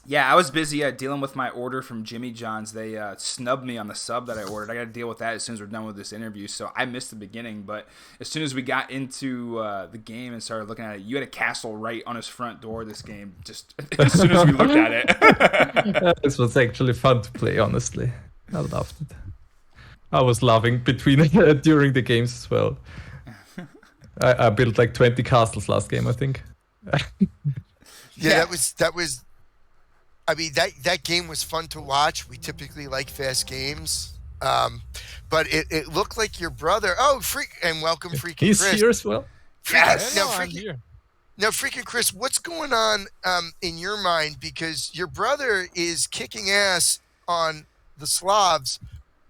Yeah, I was busy dealing with my order from Jimmy John's. They snubbed me on the sub that I ordered. I got to deal with that as soon as we're done with this interview. So I missed the beginning, but as soon as we got into the game and started looking at it, you had a castle right on his front door this game, just as soon as we looked at it. This was actually fun to play, honestly. I loved it. I was laughing during the games as well. I built like 20 castles last game, I think. Yeah, that was. I mean, that game was fun to watch. We typically like fast games, but it looked like your brother. Oh, and welcome, FreakinChris. He's here as well. Yes. Now, FreakinChris, what's going on in your mind? Because your brother is kicking ass on the Slavs,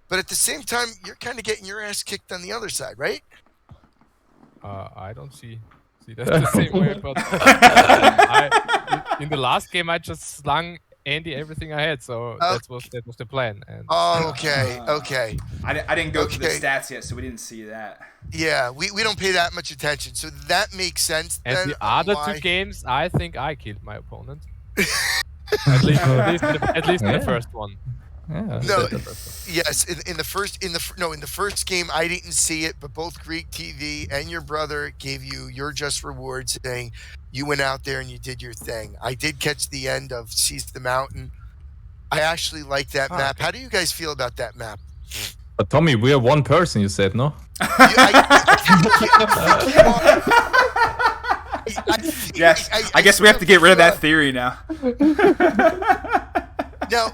but at the same time, you're kind of getting your ass kicked on the other side, right? I don't see that the same way, but in the last game I just slung Andy everything I had, so that was the plan. And okay. I didn't go through the stats yet, so we didn't see that. Yeah, we don't pay that much attention, so that makes sense. And then the other two games, I think I killed my opponent. at least in the first one. Yeah, No, yes. In the first game, I didn't see it, but both Greek TV and your brother gave you your just reward, saying you went out there and you did your thing. I did catch the end of Seize the Mountain. I actually like that map. Okay. How do you guys feel about that map? But Tommy, we are one person, you said, no? Yes, I guess we have to get rid of that theory now. Now,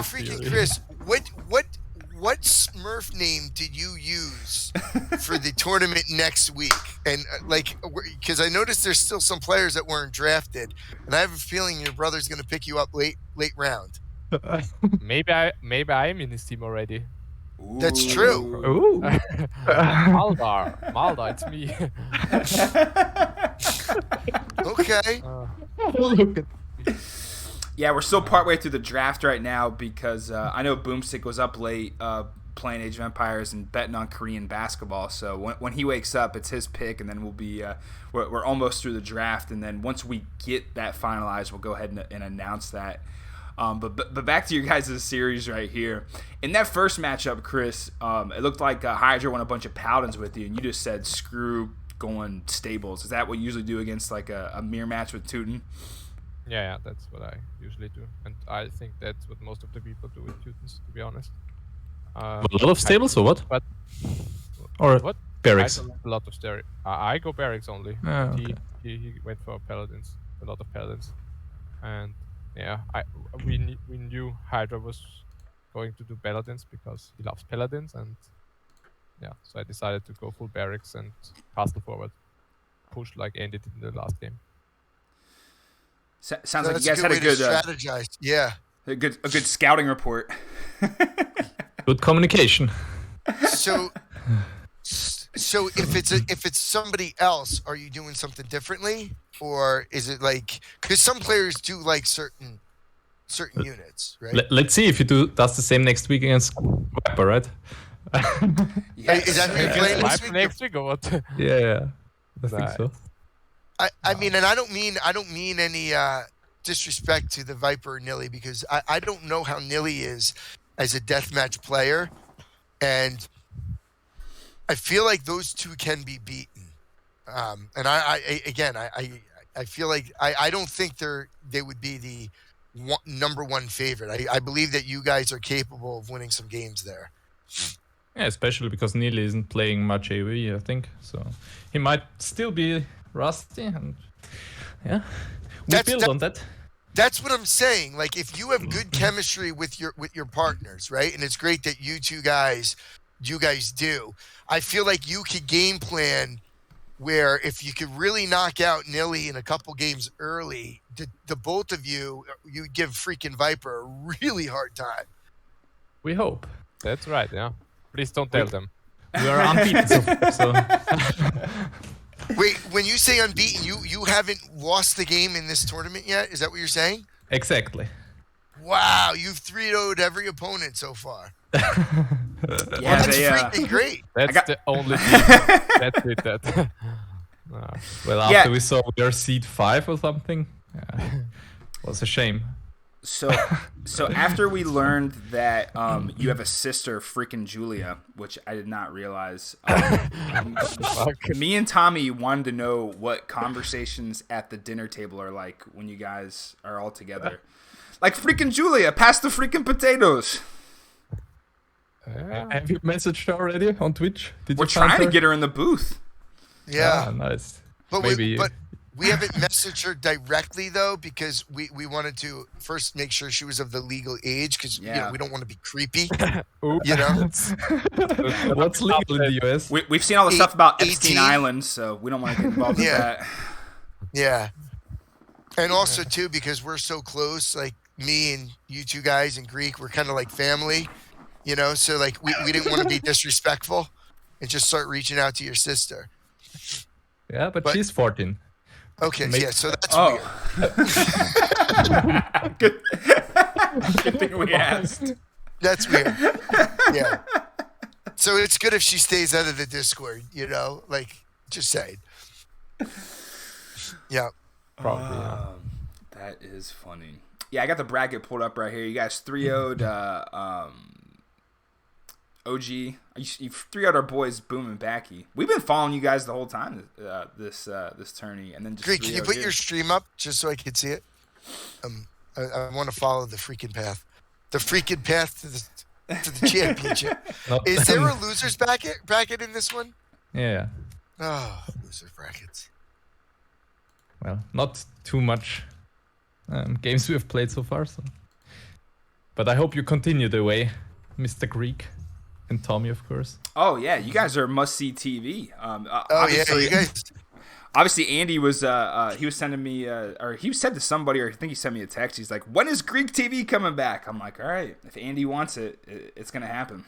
FreakinChris, what Smurf name did you use for the tournament next week? And because I noticed there's still some players that weren't drafted, and I have a feeling your brother's going to pick you up late round. Maybe I am in his team already. Ooh. That's true. Ooh. Maldar, it's me. Okay. Yeah, we're still partway through the draft right now because I know Boomstick was up late playing Age of Empires and betting on Korean basketball. So when he wakes up, it's his pick, and then we'll be we're almost through the draft. And then once we get that finalized, we'll go ahead and announce that. But back to your guys' series right here. In that first matchup, Chris, it looked like Hydra won a bunch of Paladins with you, and you just said screw going stables. Is that what you usually do against like a mirror match with Teuton? Yeah, that's what I usually do, and I think that's what most of the people do with Teutons, to be honest. A lot of stables or what? But Or what? barracks? I don't have a lot of I go barracks only. Ah, okay. He went for paladins, a lot of paladins. and yeah, we knew Hyda was going to do Paladins because he loves Paladins, and yeah, so I decided to go full barracks and castle forward, push like Andy did in the last game. Sounds So like that's you guys a had good a way good, to strategize. Yeah. a good scouting report. Good communication. So if it's somebody else, are you doing something differently, or is it like, because some players do like certain units, right? Let's see if you does the same next week against Viper, right? Yes. Is that who you're playing this Viper week? next week or what? Yeah, I think so. I mean, and I don't mean any disrespect to the Viper or Nilly, because I don't know how Nilly is as a deathmatch player, and I feel like those two can be beaten. And I feel like I don't think they would be the number one favorite. I believe that you guys are capable of winning some games there. Yeah, especially because Neil isn't playing much AoE, I think. So he might still be rusty, and yeah, we build on that. That's what I'm saying. Like, if you have good chemistry with your partners, right? And it's great that you guys do. I feel like you could game plan where if you could really knock out Nilly in a couple games early, the both of you give freaking Viper a really hard time. We hope. That's right, yeah. Please don't tell them. We are unbeaten so far, so. Wait, when you say unbeaten, you haven't lost the game in this tournament yet? Is that what you're saying? Exactly. Wow, you've 3-0'd every opponent so far. Yeah, That's freaking great. That's the only thing. That's it. That. Well, after we saw their seed 5 or something, was a shame. So after we learned that you have a sister, Freakin Julia, which I did not realize, me and Tommy wanted to know what conversations at the dinner table are like when you guys are all together. Like, Freakin Julia, pass the freaking potatoes. Have you messaged her already on Twitch? We're trying to get her in the booth. Yeah. Ah, nice. But Maybe. we haven't messaged her directly, though, because we wanted to first make sure she was of the legal age, because we don't want to be creepy. You know? What's legal in the US? We've seen all the stuff about 18? Epstein Island, so we don't want to get involved with that. Yeah. And also, too, because we're so close, like me and you two guys and Greek, we're kind of like family, you know? So, like, we didn't want to be disrespectful and just start reaching out to your sister. Yeah, but she's 14. Okay, yeah, so that's weird. Good thing we asked. That's weird. Yeah. So it's good if she stays out of the Discord, you know? Like, just saying. Yeah. Probably, yeah. That is funny. Yeah, I got the bracket pulled up right here. You guys 3-0'd OG. You 3-0'd our boys Boom and Backy. We've been following you guys the whole time this tourney, and then just Greek, can you put your here. stream up just so I can see it? I want to follow the freaking path. The freaking path to the championship. Is there a losers bracket in this one? Yeah. Oh, losers brackets. Well, not too much games we have played so far. So, but I hope you continue the way, Mr. Greek and Tommy, of course. Oh yeah, you guys are must see TV. Oh yeah, you guys. Obviously, Andy was he was sending me or he said to somebody, or I think he sent me a text. He's like, "When is Greek TV coming back?" I'm like, "All right, if Andy wants it, it's gonna happen."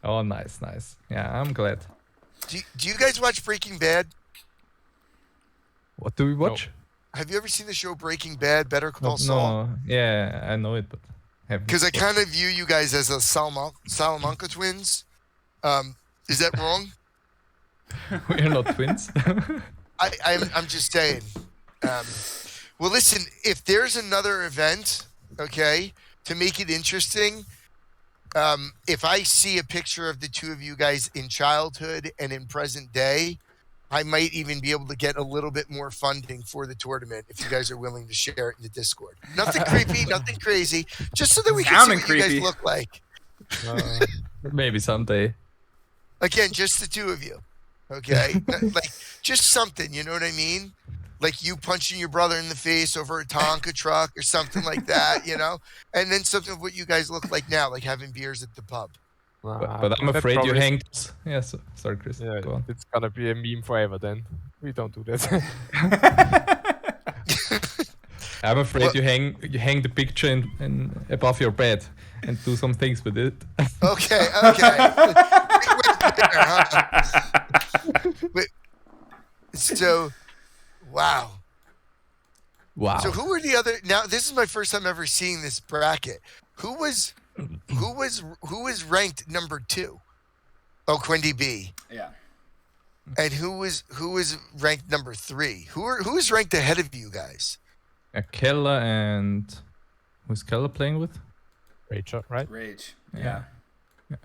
Oh, nice. Yeah, I'm glad. Do you guys watch Breaking Bad? What do we watch? Have you ever seen the show Breaking Bad, Better Call Saul? No. Yeah, I know it, but haven't. Because I kind of view you guys as a Salamanca twins. Is that wrong? We're not twins. I'm just saying. Well, listen, if there's another event, okay, to make it interesting, if I see a picture of the two of you guys in childhood and in present day, I might even be able to get a little bit more funding for the tournament if you guys are willing to share it in the Discord. Nothing creepy, nothing crazy, just so that we can see what you guys look like. Maybe someday. Again, just the two of you, okay? Like, just something, you know what I mean? like you punching your brother in the face over a Tonka truck or something like that, and then something of what you guys look like now, like having beers at the pub. But I'm that afraid you probably- hanged. Yeah, sorry, Chris. Yeah, Go on. it's gonna be a meme forever then. We don't do that. I'm afraid you hang the picture in above your bed and do some things with it. Okay. Wait, so, wow. Wow. So who were the other? Now this is my first time ever seeing this bracket. Who was ranked number 2? Oh, Quendy B. Yeah. And who was ranked number 3? Who is ranked ahead of you guys? Keller and who's Keller playing with? Rachel, right? Rage. Yeah.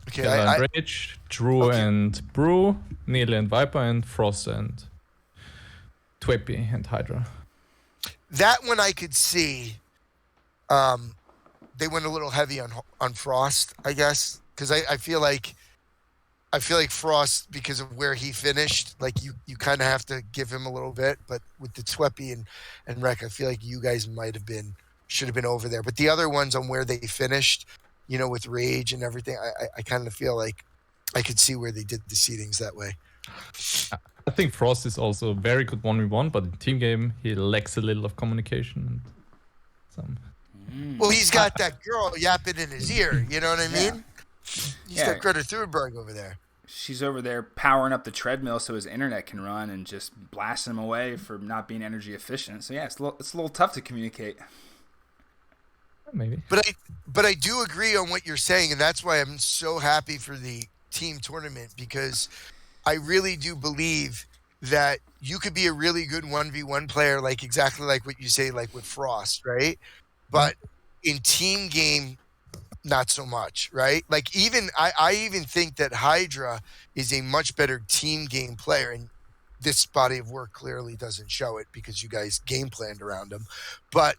Okay, Keller and Rage, Drew and Brew, Neil and Viper, and Frost and Twepy and Hydra. that one I could see. They went a little heavy on Frost, I guess, because I feel like Frost, because of where he finished, like you kind of have to give him a little bit. But with the Twepy and Rec, I feel like you guys should have been over there. But the other ones on where they finished, with Rage and everything, I kind of feel like I could see where they did the seedings that way. I think Frost is also a very good 1v1, but in team game he lacks a little of communication and some. Well, he's got that girl yapping in his ear. You know what I mean? He's Yeah. got Greta Thunberg over there. She's over there powering up the treadmill so his internet can run and just blasting him away for not being energy efficient. So yeah, it's a little tough to communicate. Maybe. But I do agree on what you're saying, and that's why I'm so happy for the team tournament, because I really do believe that you could be a really good 1v1 player, like exactly like what you say, like with Frost, right? But in team game, not so much, right? Like I even think that Hydra is a much better team game player, and this body of work clearly doesn't show it because you guys game planned around him. But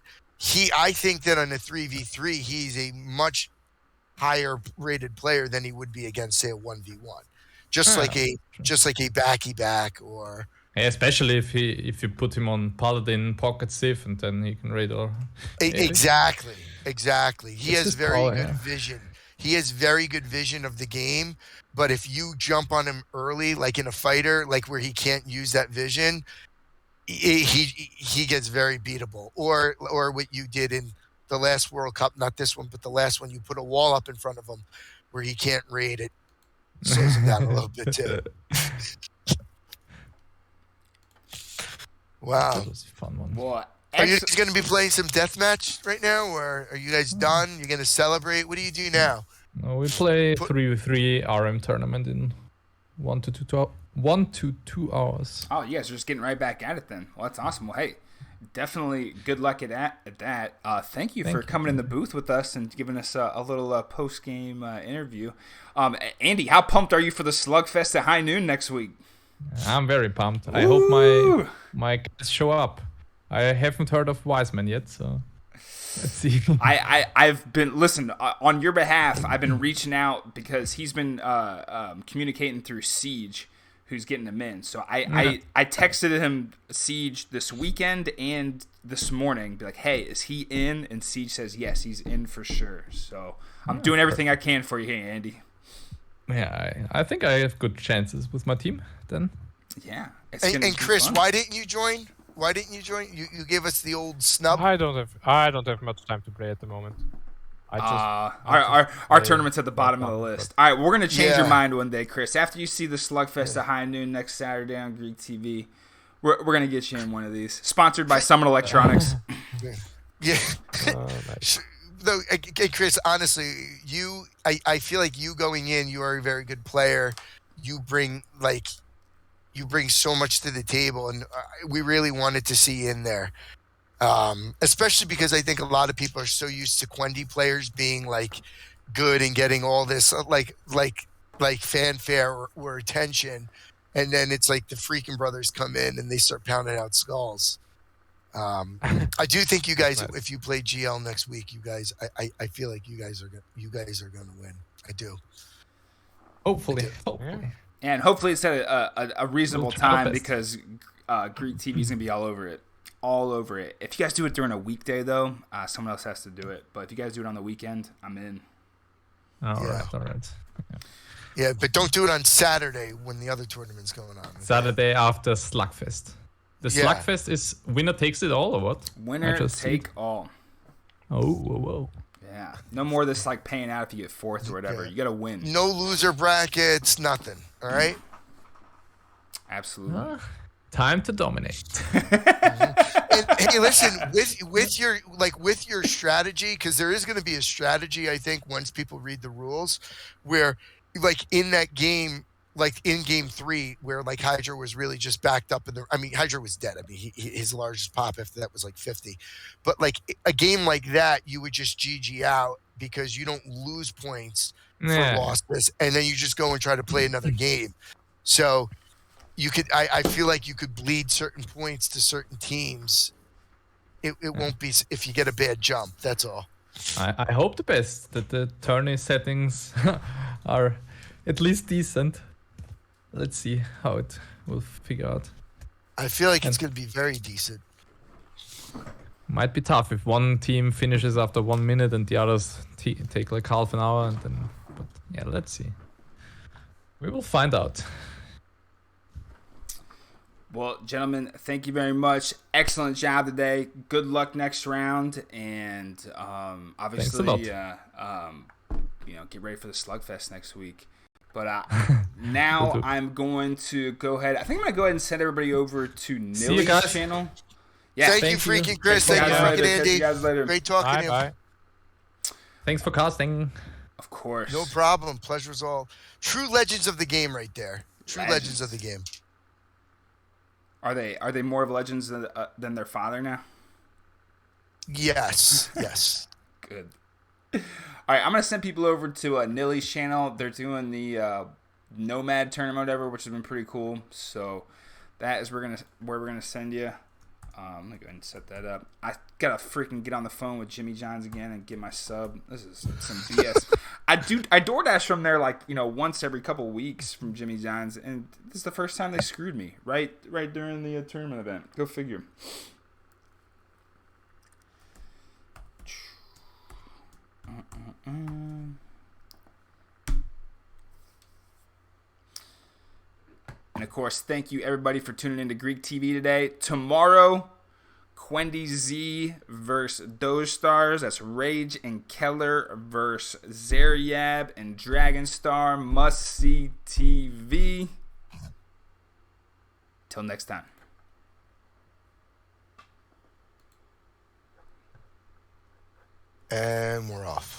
I think that on a 3v3, he's a much higher rated player than he would be against, say, a 1v1. Just like a backy back or. Yeah, especially if you put him on Paladin pocket Sif and then he can raid or. Exactly. He has just very power, good yeah. vision. He has very good vision of the game, but if you jump on him early, like in a fighter, like where he can't use that vision, he gets very beatable. Or what you did in the last World Cup, not this one, but the last one, you put a wall up in front of him where he can't raid it. Slows him down a little bit too. Wow. That was a fun one. Well, Are you guys going to be playing some deathmatch right now, or are you guys done? You're going to celebrate? What do you do now? No, we play 3v3 RM tournament in 1 to 2 hours. Oh, you guys are just getting right back at it then. Well, that's awesome. Well, hey, definitely good luck at that. Thank you for coming in the booth with us and giving us a little post-game interview. Andy, how pumped are you for the Slugfest at high noon next week? I'm very pumped. I hope my guys show up. I haven't heard of Wiseman yet, so let's see. I've been on your behalf. I've been reaching out because he's been communicating through Siege, who's getting him in. So I texted him Siege this weekend and this morning, be like, hey, is he in? And Siege says yes, he's in for sure. So I'm doing everything I can for you, hey, Andy. Yeah, I think I have good chances with my team then. Yeah. And Chris, why didn't you join? You gave us the old snub. I don't have much time to play at the moment. Our tournament's at the bottom of the list. All right, we're gonna change your Yeah. mind one day, Chris. After you see the Slugfest at high noon next Saturday on Greek TV, we're gonna get you in one of these. Sponsored by Summit Electronics. Yeah. Nice. Though, Chris, honestly, I feel like you going in, you are a very good player. You bring so much to the table, and we really wanted to see you in there. Especially because I think a lot of people are so used to Quendy players being like good and getting all this like fanfare or attention, and then it's like the Freakin brothers come in and they start pounding out skulls. I do think you guys, if you play GL next week, you guys, I feel like you guys are going to win. I do. Hopefully. And hopefully it's at a reasonable Little time Slugfest. because Greek TV is gonna be all over it. All over it. If you guys do it during a weekday, though, someone else has to do it. But if you guys do it on the weekend, I'm in. All Yeah. right. Yeah, but don't do it on Saturday when the other tournament's going on. Okay? Saturday after Slugfest. The Yeah. Slugfest is winner takes it all, or what? Winner I just take all. Oh, whoa. Yeah. No more of this like paying out if you get fourth or whatever. Yeah. You gotta win. No loser brackets, nothing. All right. Absolutely. Time to dominate. And hey, listen, with your strategy, because there is going to be a strategy, I think, once people read the rules, where like in that game, like in game 3, where like Hydra was really just backed up Hydra was dead. I mean, his largest pop after that was like 50, but like a game like that, you would just GG out because you don't lose points for losses, and then you just go and try to play another game. So you could, I feel like you could bleed certain points to certain teams. It won't be if you get a bad jump. That's all. I hope the best, that the tourney settings are at least decent. Let's see how it will figure out. I feel like it's going to be very decent. Might be tough if one team finishes after 1 minute and the others take like half an hour, and then. But yeah, let's see. We will find out. Well, gentlemen, thank you very much. Excellent job today. Good luck next round, and obviously, get ready for the Slugfest next week. But now I'm going to go ahead. I think I'm going to go ahead and send everybody over to Nilly's channel. Yeah, thank you, FreakinChris. Thank you, FrankinAndy. Catch you guys later. Great talking to you. Bye. Thanks for casting. Of course. No problem. Pleasure's all. True legends of the game right there. True legends of the game. Are they more of legends than their father now? Yes. Yes. Good. All right, I'm gonna send people over to Nilly's channel. They're doing the Nomad tournament, whatever, which has been pretty cool. So that is where we're gonna send you. Let me go ahead and set that up. I gotta freaking get on the phone with Jimmy John's again and get my sub. This is some BS. I DoorDash from there once every couple weeks from Jimmy John's, and this is the first time they screwed me right during the tournament event. Go figure. And of course, thank you everybody for tuning into Greek TV today. Tomorrow, Quendy Z versus Doge Stars. That's Rage and Keller versus Zaryab and Dragonstar. Must see TV. Till next time. And we're off.